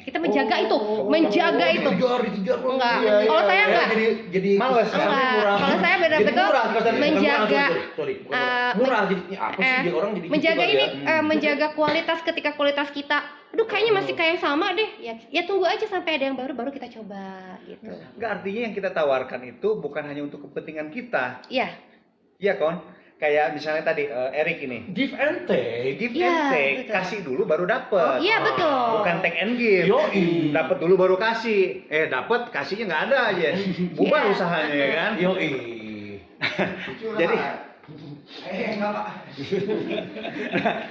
Kita menjaga itu. Dikejar. Enggak. Kalau saya enggak. Jadi Males, Enggak. Kalau saya benar-benar menjaga murah jadi apa sih dia orang jadi menjaga gitu ini kali ya? menjaga kualitas. Ketika kualitas kita aduh kayaknya masih kayak yang sama deh, ya tunggu aja sampai ada yang baru kita coba gitu. Nggak, artinya yang kita tawarkan itu bukan hanya untuk kepentingan kita. Iya. Iya kon. Kayak misalnya tadi Erik ini. Give and take. Give Iya, and take, betul. kasih dulu baru dapet. Iya betul. Bukan take and give. Yoi. Dapat dulu baru kasih. Dapet kasihnya nggak ada aja. Bubar Iya. usahanya ya kan. Yoi. Jadi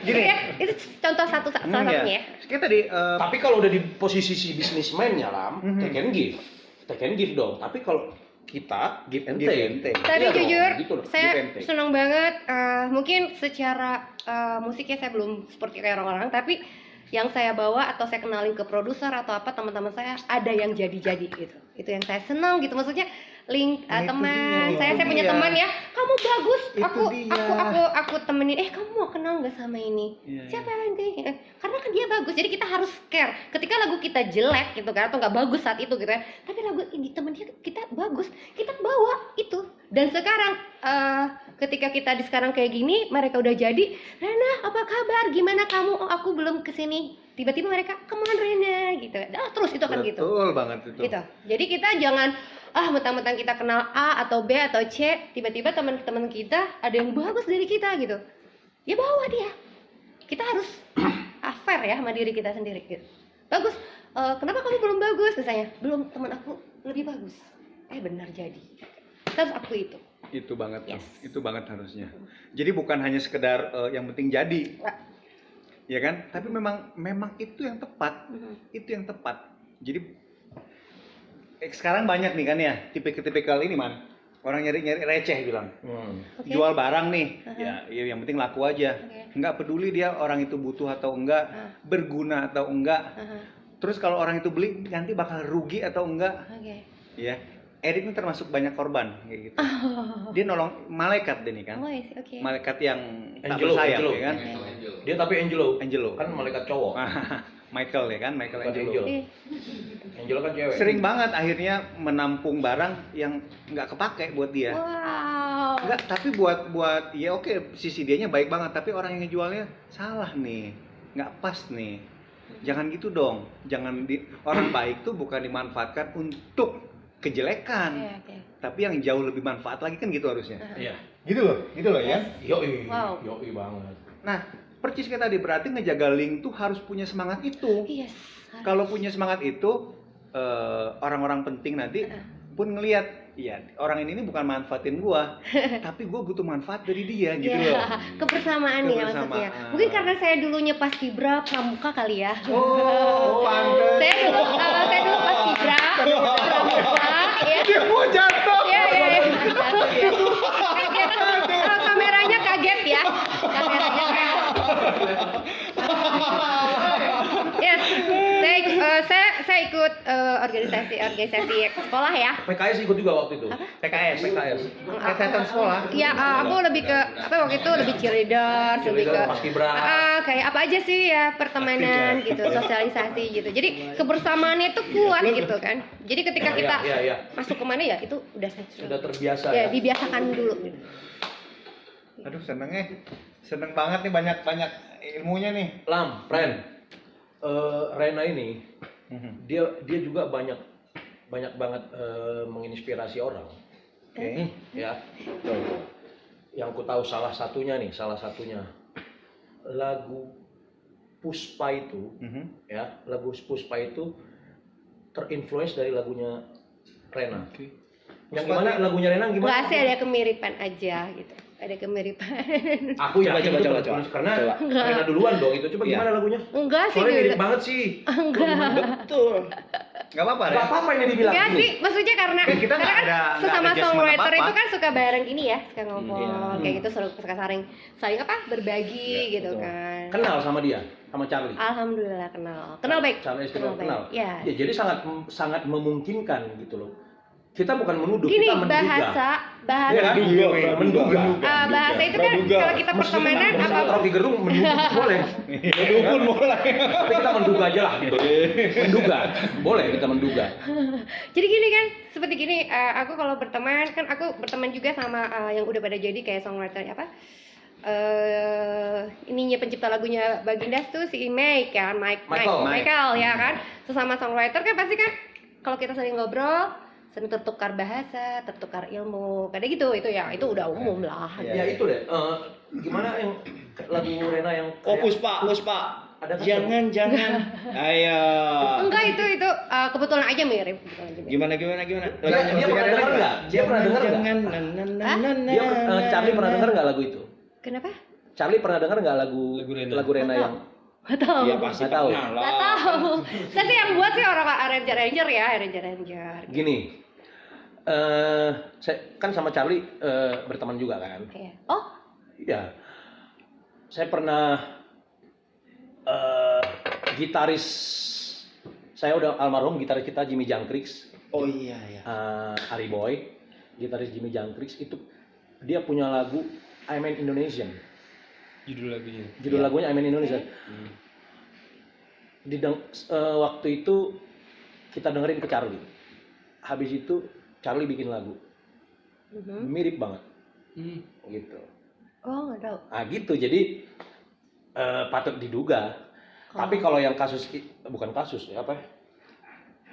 gini. Ya, itu contoh salah satunya ya. Kita tadi Tapi kalau udah di posisi si bisnismennya Lam, take and give dong. Tapi kalau kita give and Give take. and take. Tapi Iya dong, jujur, gitu loh. Give saya and take. senang banget. Mungkin secara musiknya saya belum seperti kayak orang-orang, tapi yang saya bawa atau saya kenalin ke produser atau apa teman-teman saya ada yang jadi-jadi gitu. Itu yang saya senang gitu. Maksudnya link Nah, itu teman. dia, Saya itu punya dia. teman ya. Kamu bagus. Itu dia. Aku temenin. Kamu mau kenal nggak sama ini? Iya, Siapa yang ini? Karena kan dia bagus. Jadi kita harus care. Ketika lagu kita jelek gitu kan atau nggak bagus saat itu gitu ya. Tapi lagu ini temen dia kita bagus. Kita bawa itu. Dan sekarang ketika kita di sekarang kayak gini, mereka udah jadi. Rena, apa kabar? Gimana kamu? Oh, aku belum kesini. Tiba-tiba mereka, come on Rena gitu. Terus itu akan gitu. Betul banget itu. Gitu. Jadi kita jangan mentang-mentang kita kenal A atau B atau C, tiba-tiba teman-teman kita ada yang bagus dari kita gitu. Ya bawa dia. Kita harus fair ya sama diri kita sendiri gitu. Bagus. Kenapa kamu belum bagus misalnya? Belum, teman aku lebih bagus. Benar jadi. Kita harus akui itu. Itu banget tuh. Yes. Itu banget harusnya. Jadi bukan hanya sekedar yang penting jadi. Nggak. Ya kan? Tapi memang itu yang tepat. Itu yang tepat. Jadi sekarang banyak nih kan ya tipikal ini man, orang nyari receh bilang. Oke. Jual barang nih, ya yang penting laku aja. Oke. Nggak peduli dia orang itu butuh atau enggak, berguna atau enggak. Terus kalau orang itu beli nanti bakal rugi atau enggak. Oke. Ya, Erik ini termasuk banyak korban kayak gitu. Dia nolong malaikat deh nih kan. Oh, oke. Malaikat yang tak Angelo, bersayap Angelo. ya kan. Dia tapi Angelo. Angelo. Kan malaikat cowok. Michael ya kan, Michael Bukan Angelo. Angel. Angelo kan cewek. Sering banget akhirnya menampung barang yang nggak kepake buat dia. Wow. Enggak, tapi buat ya oke, sisi dianya baik banget, tapi orang yang ngejualnya salah nih. Nggak pas nih. Jangan gitu dong. Orang baik tuh bukan dimanfaatkan untuk kejelekan. Oke. Tapi yang jauh lebih manfaat lagi kan gitu harusnya. Iya. Gitu loh ya. Yoi, Wow. yoi banget. Nah, percis kayak tadi berarti ngejaga link tuh harus punya semangat itu. Yes. Kalau punya semangat itu, orang-orang penting nanti pun ngelihat, ya orang ini bukan manfaatin gua, tapi gua butuh manfaat dari dia gitu Iya, loh. kebersamaan nih maksudnya. Kebersamaan. Mungkin karena saya dulunya paskibra pramuka kali ya. Oh, pantes. Saya dulu paskibra pramuka ya. Dia mau jatuh. Iya. Kaget. Kameranya kaget ya. Kameranya kaget. Yes, saya ikut organisasi sekolah ya. PKS ikut juga waktu itu. PKS. Kesehatan sekolah. Ya, aku lebih ke waktu itu lebih cheerleader, lebih ke Paskibra. kayak apa aja sih ya pertemanan gitu, sosialisasi gitu. Jadi kebersamaannya itu kuat gitu kan. Jadi ketika kita Iya. masuk kemana ya itu udah Sudah terbiasa ya ya. dibiasakan dulu. Aduh, seneng banget nih, banyak ilmunya nih. Lam, Rena ini dia juga banyak banget menginspirasi orang. Oke. Ya. Yang ku tahu salah satunya lagu Puspa itu, ya, lagu Puspa itu terinfluence dari lagunya Rena. Yang gimana lagunya Rena gimana? Enggak sih, ada kemiripan aja gitu. Ada kemiripan. Aku yakin Coba. itu terinfluence karena Rena duluan dong itu. Coba Iya. gimana lagunya? Enggak sih. Soalnya mirip Enggak. banget sih. Betul. Gak apa-apa Gak apa-apa ini dibilang. Enggak gini. sih, maksudnya karena Kita nggak karena kan ada sesama judgement songwriter apa-apa. itu kan suka bareng ini ya, suka ngobrol Iya. kayak gitu, suka saling apa berbagi gitu betul. kan. Kenal sama dia, sama Charlie. Alhamdulillah kenal baik. Charlie Estival kenal. Ya. Ya, jadi sangat memungkinkan gitu loh. Kita bukan menuduh, Gini kita menduga. bahasa Iya kan? Menduga. bahasa itu kan kalau kita pertemanan apa Rocky Gerung menduga boleh. Dukun boleh. Tapi kita menduga aja lah gitu. Menduga. Boleh kita menduga. Jadi gini kan, seperti gini, aku kalau berteman kan aku berteman juga sama yang udah pada jadi kayak songwriter apa? Ininya pencipta lagunya Baginda tuh si Mike kan, Michael ya kan. Sesama songwriter kan pasti kan kalau kita sering ngobrol, sering tertukar bahasa, tertukar ilmu, kayak gitu itu ya, itu udah umum lah. Ya itu deh. Gimana yang lagu Rena yang Oh, kayak- Puspa. Ada kan? Jangan. Ayo. Enggak itu kebetulan aja mirip. Gimana? Dia pernah dengar nggak? Dia pernah dengar nggak? Charlie pernah dengar nggak lagu itu? Kenapa? Charlie pernah dengar nggak lagu Lagu Rena. yang Gak tahu. Iya pasti Nggak tahu. pernah lah. Gak tahu. Saya sih yang buat sih orang arranger ya, arranger. gini? Saya kan sama Charlie berteman juga kan. Iya. Oh, Iya. Saya pernah gitaris saya udah almarhum gitaris kita Jimmy Jangkrix, Oh iya. Ari Boy, gitaris Jimmy Jangkrix itu dia punya lagu I'm an Indonesian. Judul lagunya. Judul lagunya I'm an Indonesian. Waktu itu kita dengerin ke Charlie. Habis itu Charlie bikin lagu. Mirip banget. Gitu. oh nggak tahu. Ah gitu, jadi patut diduga. Tapi kalau yang bukan kasus ya apa?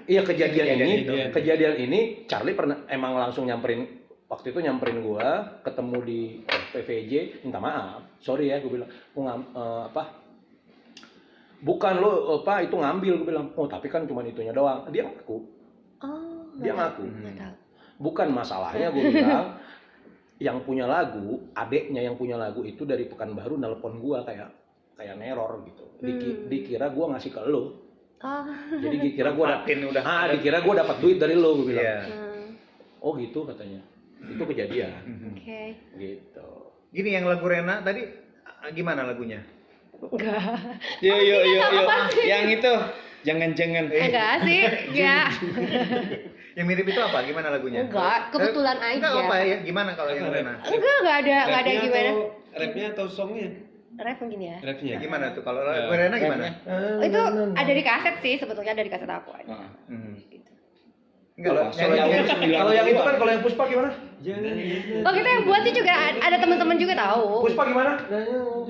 Iya kejadian ini Charlie pernah emang langsung nyamperin waktu itu gua ketemu di PVJ minta maaf. Sorry ya, gue bilang bukan lo itu ngambil, gue bilang. Oh tapi kan cuma itunya doang. Dia ngaku. Oh. Dia ngaku. Nggak tahu. Bukan masalahnya, gue bilang yang punya lagu, adeknya yang punya lagu itu dari Pekanbaru nelpon gua kayak neror gitu. Dikira gua ngasih ke lo. Oh. Jadi dikira gua dikira gua dapat duit dari lo, gue bilang. Iya. Oh gitu katanya. Itu kejadian. Oke. Gitu. Gini yang lagu Rena tadi gimana lagunya? Enggak. Yuk. Apa sih? Yang itu jangan. Enggak sih. Ya. Yang mirip itu apa? Gimana lagunya? Enggak, kebetulan aja. Enggak apa ya? Gimana kalau yang Rena? Enggak ada gimana. Rapnya atau songnya? Ref mungkin ya. Rapnya. Gimana tuh kalau lagu Rena gimana? Oh, itu ada di kaset sih, sebetulnya ada di kaset aku aja. Enggak, Kalau yang itu kan, kalau yang Puspa gimana? Oh kita yang buat sih juga ada teman-teman juga tahu. Puspa gimana?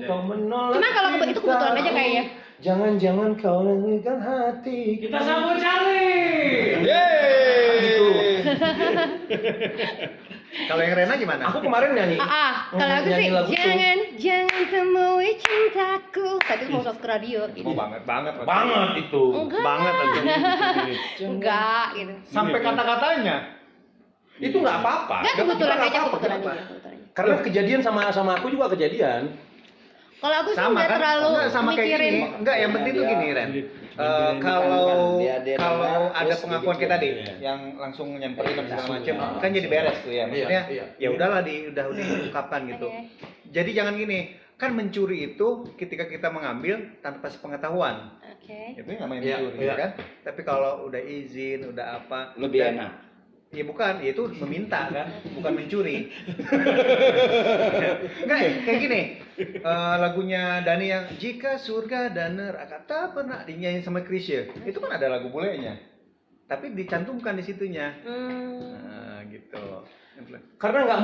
Kau menolak. Cuma kalau itu kebetulan aja kayaknya. Jangan kau lenggang hati. Kita sambut Charlie. Yeay. Gitu. Kalau yang Rena gimana? Aku kemarin nyanyi. Kalau aku sih nyanyi lagu itu. jangan temui cintaku. Tapi mau masuk ke radio gitu. Oh, banget. Banget itu. Enggak. Banget itu. Enggak gitu. Sampai kata-katanya. Itu nggak apa-apa. Enggak kebetulan Nggak aja apa-apa, kebetulan kenapa? aja kebetulan. Karena kejadian sama aku juga kejadian. Kalau aku sih Sama nggak kan? terlalu Enggak, sama kayak mikirin. gini. Enggak, yang penting tuh Dia- gini, Ren. Dia Kalau dengar, ada terus pengakuan dibikin. kita tadi Iya. yang langsung nyamperin dan segala Langsung, macam, ya. kan jadi beres tuh ya. Maksudnya Iya. ya udahlah udah diungkapkan gitu. Oke. Jadi jangan gini, kan mencuri itu ketika kita mengambil tanpa sepengetahuan. Oke. Itu namanya Iya, mencuri iya. ya kan. Tapi kalau udah izin, udah apa, Lebih dan- enak. Ya bukan, ya itu meminta kan, bukan mencuri. Enggak, kayak gini. Lagunya Dani yang Jika Surga dan Neraka tak pernah dinyanyiin sama Chrisye. Itu kan ada lagu bulenya. Tapi dicantumkan di situnya. Nah, gitu. Karena nggak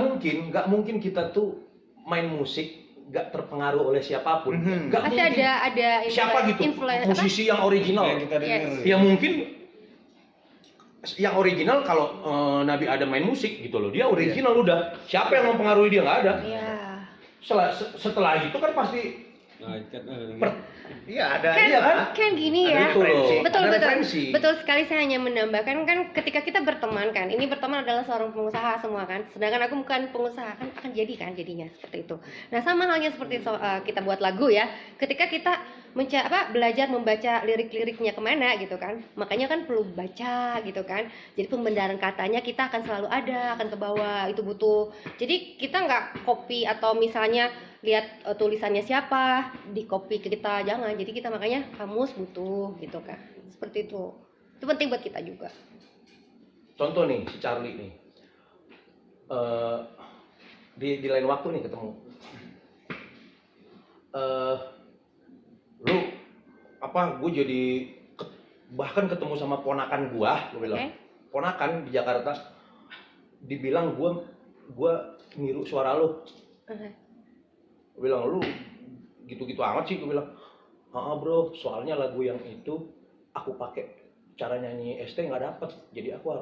mungkin kita tuh main musik nggak terpengaruh oleh siapapun. Nggak Pasti mungkin. ada Siapa gitu musisi yang original? Yang kita denger. Yes. Ya mungkin yang original kalau Nabi Adam main musik gitu loh, dia original udah. Siapa yang mempengaruhi dia nggak ada. Iya. Setelah itu kan pasti Iya, ada Kan, iya kan? kan gini ada ya. itu loh. Betul Ada betul. referensi. Betul sekali, saya hanya menambahkan kan ketika kita berteman kan. Ini berteman adalah seorang pengusaha semua kan. Sedangkan aku bukan pengusaha kan akan jadi kan jadinya seperti itu. Nah, sama halnya seperti kita buat lagu ya. Ketika kita belajar membaca lirik-liriknya kemana gitu kan. Makanya kan perlu baca gitu kan. Jadi pembenaran katanya kita akan selalu ada, akan ke bawah, itu butuh. Jadi kita nggak copy atau misalnya lihat tulisannya siapa di copy ke kita, jangan. Jadi kita makanya kamus butuh gitu kan, seperti itu penting buat kita juga. Contoh nih si Charlie nih. Di lain waktu nih ketemu. Lu apa? Gue jadi bahkan ketemu sama ponakan gue bilang. Oke. Ponakan di Jakarta dibilang gue niru suara lu. Gue bilang lu gitu-gitu amat sih, gue bilang. Bro, soalnya lagu yang itu aku pakai cara nyanyi ST nggak dapet, jadi aku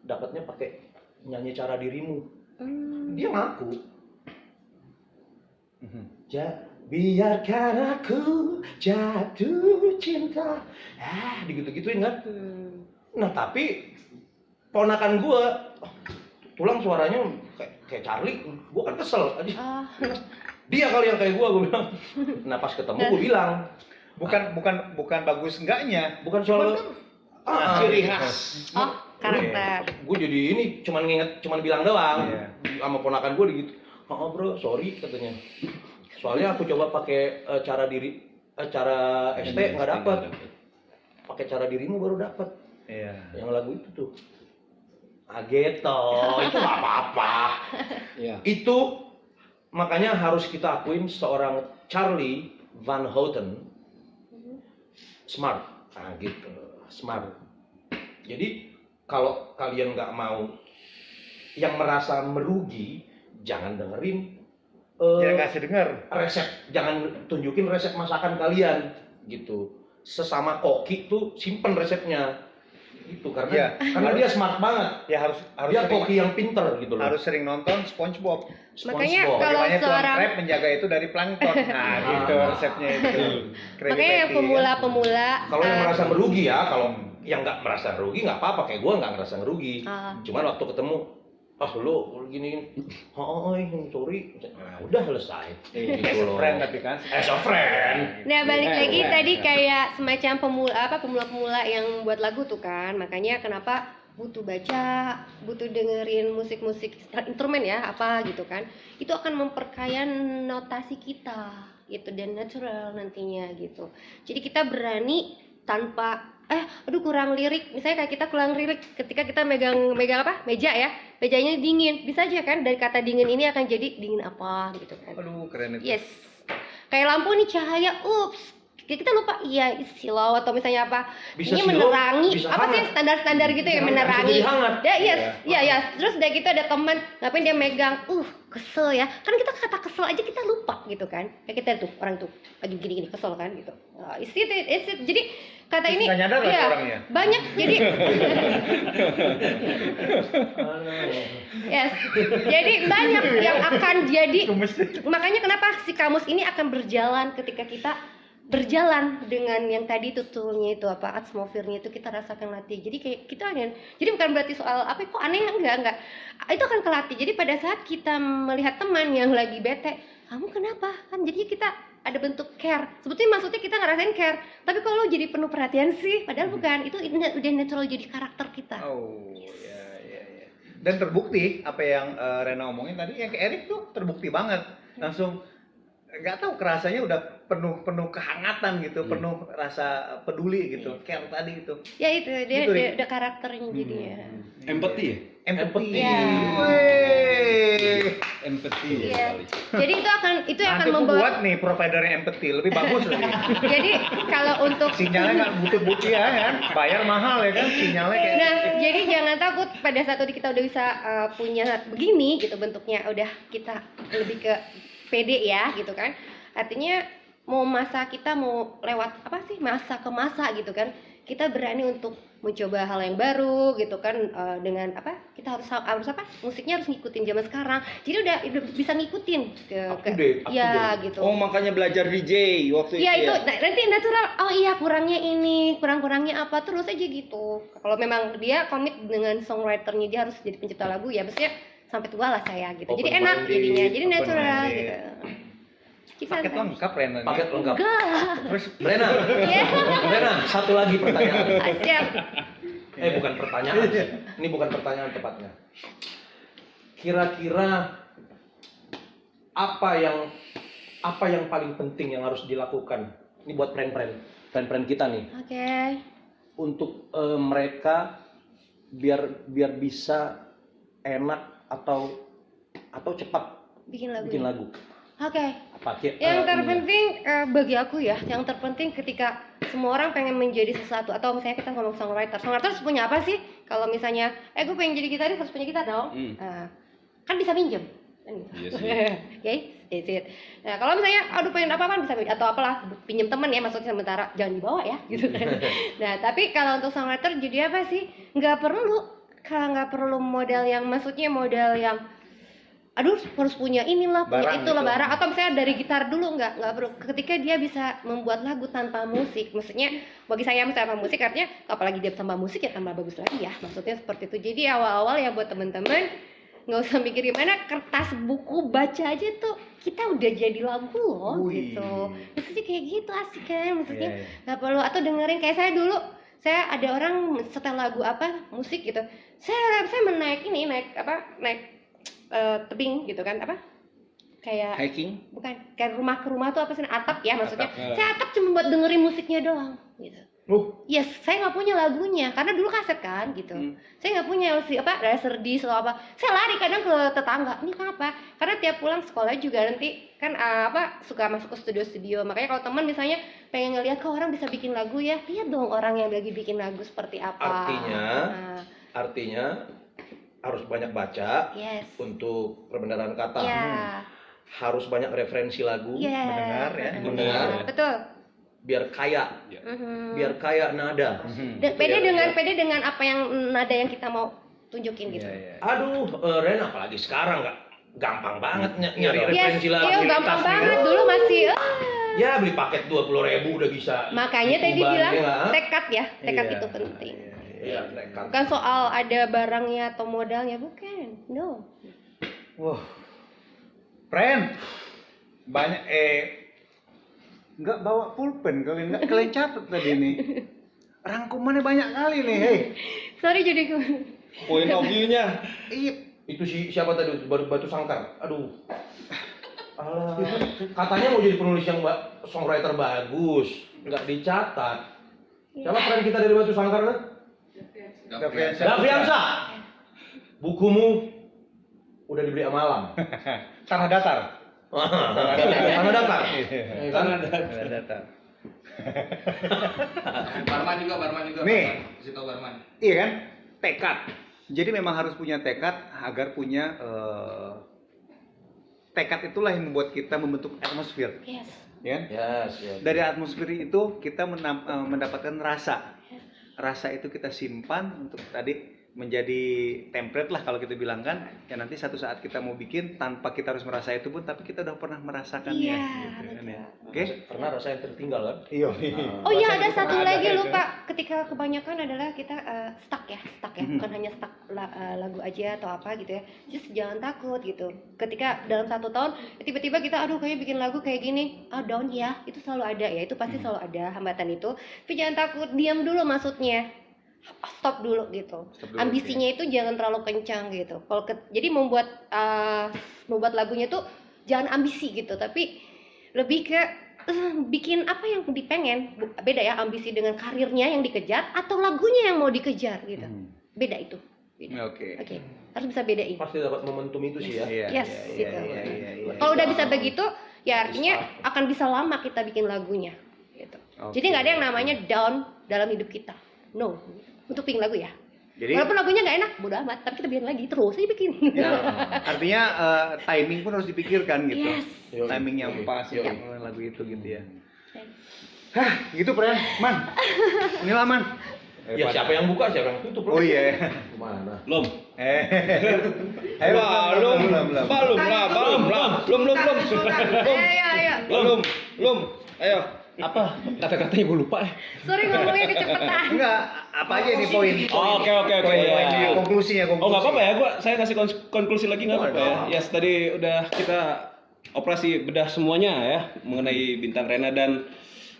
dapatnya pakai nyanyi cara dirimu. Dia ngaku. Biarkan aku jatuh cinta. Digitu-gituin kan. Nah tapi ponakan gue tulang suaranya kayak Charlie, gue kan kesel. Dia kali yang kayak gue bilang. Nah pas ketemu gue bilang, bukan bagus enggaknya. bukan soal Ciri khas. Karakter. Gue jadi ini cuman bilang doang. Iya. Sama ponakan gue gitu. Bro, sorry katanya. Soalnya aku coba pakai cara ST nggak dapet. Pakai cara dirimu baru dapet. Iya. Yang lagu itu tuh. Gitu. Itu nggak apa-apa. Iya. Itu makanya harus kita akuin seorang Charlie Van Houten smart. Gitu. Smart. Jadi kalau kalian nggak mau yang merasa merugi, jangan dengerin Jangan kasih denger. resep, jangan tunjukin resep masakan kalian gitu. Sesama koki tuh simpen resepnya gitu karena dia smart banget. Ya harus Dia sering, koki yang pinter gitu loh. harus sering nonton SpongeBob. Makanya SpongeBob. kalau Bagaimana tuan seorang- crab menjaga itu dari plankton. Nah, gitu resepnya itu. Krabby Makanya yang Patty, pemula-pemula Kalau yang merasa merugi ya, kalau yang nggak merasa merugi nggak apa-apa, kayak gue nggak ngerasa merugi. Cuman waktu ketemu, lu gini, sorry, nah, udah selesai. As Gitu a loh. friend tapi kan. As a friend. Nah balik lagi Iya. tadi kayak semacam pemula-pemula yang buat lagu tuh kan. Makanya kenapa butuh baca, butuh dengerin musik-musik instrumen ya apa gitu kan. Itu akan memperkaya notasi kita gitu dan natural nantinya gitu. Jadi kita berani tanpa kurang lirik. Misalnya kayak kita kurang lirik ketika kita megang apa? Meja ya. Mejanya dingin. Bisa aja kan dari kata dingin ini akan jadi dingin apa gitu kan. Aduh, keren itu. Yes. Kayak lampu nih cahaya, kita lupa iya silau atau misalnya apa Bisa ini silau, menerangi bisa apa sih hangat. standar-standar gitu ya Bisa menerangi jadi hangat. ya terus udah gitu ada teman ngapain dia megang kesel ya kan kita kata kesel aja kita lupa gitu kan kayak kita tuh orang tuh lagi gini-gini kesel kan gitu is it. Jadi kata Terus ini nggak nyadar nggak iya, orangnya? banyak jadi yes jadi banyak yang akan jadi makanya kenapa si kamus ini akan berjalan ketika kita berjalan dengan yang tadi tuturnya itu apa atmosfernya itu kita rasakan latih jadi kayak kita jadi bukan berarti soal apa kok aneh enggak itu akan kelatih jadi pada saat kita melihat teman yang lagi bete kamu kenapa kan jadinya kita ada bentuk care sebetulnya maksudnya kita ngerasain care tapi kalau jadi penuh perhatian sih padahal bukan itu udah natural jadi karakter kita. Oh, ya. Dan terbukti apa yang Rena omongin tadi, yang ke Erik tuh terbukti banget. Langsung nggak tahu kerasanya udah penuh kehangatan gitu, penuh rasa peduli gitu. Kayak tadi itu. Ya itu dia Gitu, Rik. ada karakternya jadinya. Empati ya? Empati. Iya. Wih. Empati Iya. Jadi itu yang akan Nanti aku membawa buat nih providernya empati, lebih bagus lagi. jadi kalau untuk Sinyalnya nggak butuh ya kan, bayar mahal ya kan, sinyalnya kayak. nah jadi jangan takut pada saat kita udah bisa punya begini gitu bentuknya udah kita lebih ke pede ya gitu kan artinya mau masa kita mau lewat apa sih masa ke masa gitu kan kita berani untuk mencoba hal yang baru gitu kan dengan apa kita harus apa musiknya harus ngikutin zaman sekarang jadi udah bisa ngikutin Up to date. ya gitu. Oh, makanya belajar DJ waktu Iya itu. itu nanti natural. Oh iya kurangnya ini, kurangnya apa terus aja gitu. Kalau memang dia komit dengan songwriternya dia harus jadi pencipta lagu ya, maksudnya sampai tua lah saya gitu. Jadi enak Open-minded, jadinya, jadi natural open-minded. gitu. Kita Paket lengkap Rena. Paket lengkap. enggak. Terus Brena, Iya. Brena, satu lagi pertanyaan. Siap. Bukan pertanyaan. Ini bukan pertanyaan tepatnya. Kira-kira apa yang paling penting yang harus dilakukan? Ini buat friend kita nih. Oke. Untuk mereka biar bisa enak atau cepat Bikin lagu. bikin lagu. Oke. Apa Yang terpenting bagi aku ya, yang terpenting ketika semua orang pengen menjadi sesuatu atau misalnya kita ngomong songwriter harus punya apa sih? Kalau misalnya, gue pengen jadi gitaris harus punya gitar dong. Kan bisa minjem. Kan gitu. Iya sih. Oke, that's it. Nah, kalau misalnya aduh pengen apa-apa bisa atau apalah pinjem temen ya maksudnya sementara jangan dibawa ya gitu kan. Nah, tapi kalau untuk songwriter jadi apa sih? Nggak perlu modal yang maksudnya modal yang aduh harus punya inilah punya Barang itulah gitu. barang atau misalnya dari gitar dulu nggak perlu ketika dia bisa membuat lagu tanpa musik maksudnya bagi saya tanpa musik artinya apalagi dia tambah musik ya tambah bagus lagi ya maksudnya seperti itu jadi awal-awal ya buat teman-teman nggak usah mikir gimana kertas buku baca aja tuh kita udah jadi lagu loh Wih. gitu maksudnya kayak gitu asik kan maksudnya Iya, iya. nggak perlu atau dengerin kayak saya ada orang setel lagu apa musik gitu saya naik tebing gitu kan apa kayak Hiking. bukan kayak rumah ke rumah tuh apa sih atap ya maksudnya Atap, saya atap cuma buat dengerin musiknya doang gitu yes saya nggak punya lagunya karena dulu kaset kan gitu saya nggak punya laser disc atau apa saya lari kadang ke tetangga ini kenapa karena tiap pulang sekolah juga nanti kan suka masuk ke studio makanya kalau teman misalnya pengen ngeliat kok orang bisa bikin lagu ya lihat dong orang yang lagi bikin lagu seperti apa Artinya harus banyak baca yes untuk perbenaran kata. ya Harus banyak referensi lagu mendengar ya. Mendengar. betul biar kaya, Mhm. biar kaya nada. pede dengan apa yang nada yang kita mau tunjukin gitu. Iya. Aduh, Ren apalagi sekarang nggak gampang banget nyari Yes, referensi lagu. iya gampang banget dulu masih Ya beli paket 20.000 udah bisa. makanya tadi Ikuban, bilang ya nggak? tekad Iya. itu penting. Iya, tekad. Bukan soal ada barangnya atau modalnya bukan. No. Wah. Friend. Banyak nggak bawa pulpen kalian catat tadi nih. Rangkumannya banyak kali nih, hei. Sorry jadi Point of view-nya. Iya. Itu siapa tadi Batu Sangkar? Aduh. Alah, katanya mau jadi penulis yang songwriter bagus, nggak dicatat. Siapa friend kita dari Batu Sangkar kan? Daviansa. Bukumu udah dibeli sama Alam. Tanah datar. Tanah datar. Tanah datar. Barman juga. Nih. Kasih tahu Barman. Iya kan? Tekad. Jadi memang harus punya tekad agar punya tekad itulah yang membuat kita membentuk atmosfer. Yes. Ya. Yes. Dari atmosfer itu kita mendapatkan rasa. Rasa itu kita simpan untuk tadi menjadi template lah kalau kita bilang kan. Ya nanti satu saat kita mau bikin tanpa kita harus merasa itu pun, tapi kita udah pernah merasakannya. Iya, Gitu kan ya. Oke? Karena rasa yang tertinggal kan. Iya. Oh iya, ada satu lagi lupa. Ketika kebanyakan adalah kita stuck ya, bukan hanya stuck lagu aja atau apa gitu ya. Just jangan takut gitu. Ketika dalam 1 tahun tiba-tiba kita aduh kayak bikin lagu kayak gini, down ya, itu selalu ada ya, itu pasti selalu ada hambatan itu. Tapi jangan takut, diam dulu maksudnya. Stop dulu gitu. Ambisinya itu jangan terlalu kencang gitu. Jadi membuat lagunya tuh jangan ambisi gitu, tapi lebih ke bikin apa yang dipengen. Beda ya ambisi dengan karirnya yang dikejar atau lagunya yang mau dikejar gitu. Beda itu. Beda. Oke. Harus bisa bedain. Pasti dapat momentum itu sih ya. Yes, gitu. Iya. Kalau udah bisa begitu, ya artinya akan bisa lama kita bikin lagunya gitu. Oke. Jadi nggak ada yang namanya down dalam hidup kita. No. Untuk bikin lagu ya. Jadi Walaupun lagunya nggak enak, bodo amat, tapi kita bikin lagi terus aja bikin. ya, artinya timing pun harus dipikirkan gitu. Yes. Timing yang pas Yoi. untuk lagu itu gitu ya. Hah, gitu Pren, Man. Inilah Man. Ya siapa yang buka, siapa yang tutup. Oh iya. Gimana? Belum. Ayo, Ayo. Ayo. Apa kata-katanya gue lupa ya. Sorry ngomongnya kecepatan. Enggak, apa aja nih poin? Oke. Poin Ya. konklusinya. Oh nggak apa-apa ya, saya kasih konklusi lagi nggak apa-apa ya. Yes, tadi udah kita operasi bedah semuanya ya mengenai Bintang Rena dan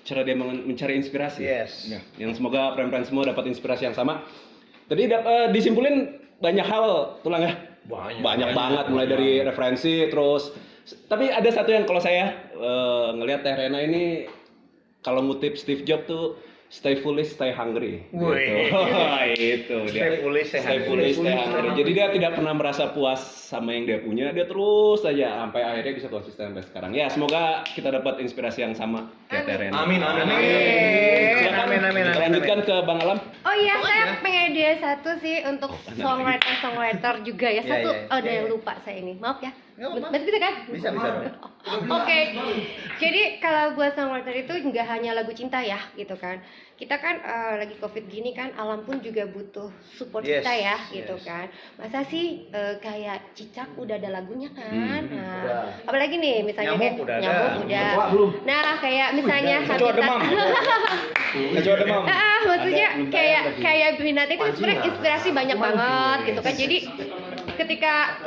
cara dia mencari inspirasi. Yes. Ya, yang semoga friend-friend semua dapat inspirasi yang sama. Tadi disimpulin banyak hal tulang ya. Banyak banget mulai dari referensi terus. Tapi ada satu yang kalau saya ngelihat Teh Rena ini kalau ngutip Steve Jobs tuh stay foolish, stay hungry. Wih. Gitu. Stay foolish, stay hungry. Jadi dia tidak pernah merasa puas sama yang dia punya. Dia terus saja sampai akhirnya bisa konsisten sampai sekarang. Ya, semoga kita dapat inspirasi yang sama ya Teh Rena. Amin. Silakan kita lanjutkan ke Bang Alam. Oh iya, saya pengen ide satu sih untuk songwriter juga ya. Satu, ada yang lupa saya ini. Maaf ya. Masih bisa kan? Bisa. Oke. Jadi kalau buat songwriter itu nggak hanya lagu cinta ya, gitu kan. Kita kan lagi Covid gini kan, Alam pun juga butuh support Yes, kita ya, yes. gitu kan. Masa sih kayak Cicak udah ada lagunya kan? Nah, udah. apalagi nih misalnya Nyamuk kayak udah ada. Nyamuk udah. Kecoa belum? Nah, kayak misalnya Kecoa demam. Kecoa demam. maksudnya kayak Binat itu sebenarnya inspirasi banyak banget gitu kan. Jadi ketika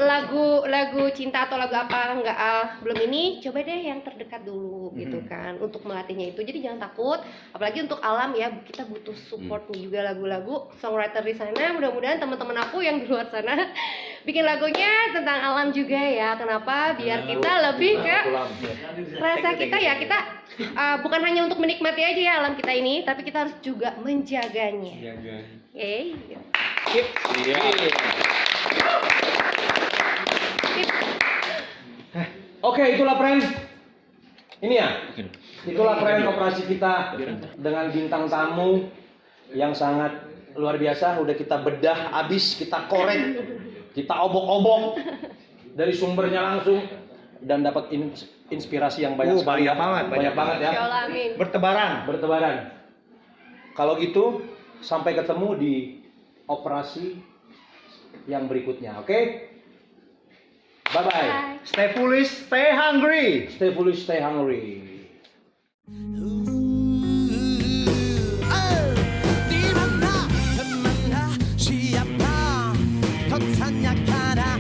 lagu cinta atau lagu apa nggak belum ini, coba deh yang terdekat dulu gitu kan untuk melatihnya itu. Jadi jangan takut, apalagi untuk Alam ya, kita butuh support nih juga lagu-lagu songwriter di sana. Mudah-mudahan teman-teman aku yang di luar sana bikin lagunya tentang Alam juga ya. Kenapa? Biar kita lebih ke rasa kita ya, kita bukan hanya untuk menikmati aja ya alam kita ini, tapi kita harus juga menjaganya. Oke. Oke, itulah friend. Ini ya. Itulah friend operasi kita dengan bintang tamu yang sangat luar biasa. Udah kita bedah habis, kita korek, kita obok-obok dari sumbernya langsung dan dapat inspirasi yang banyak sekali. banyak banget ya. Ya Allah, amin. Bertebaran. Kalau gitu sampai ketemu di operasi yang berikutnya. Oke? Bye bye. Bye. Stay foolish, stay hungry. Stay foolish, stay hungry. 네 만나 siapa kau tanyakan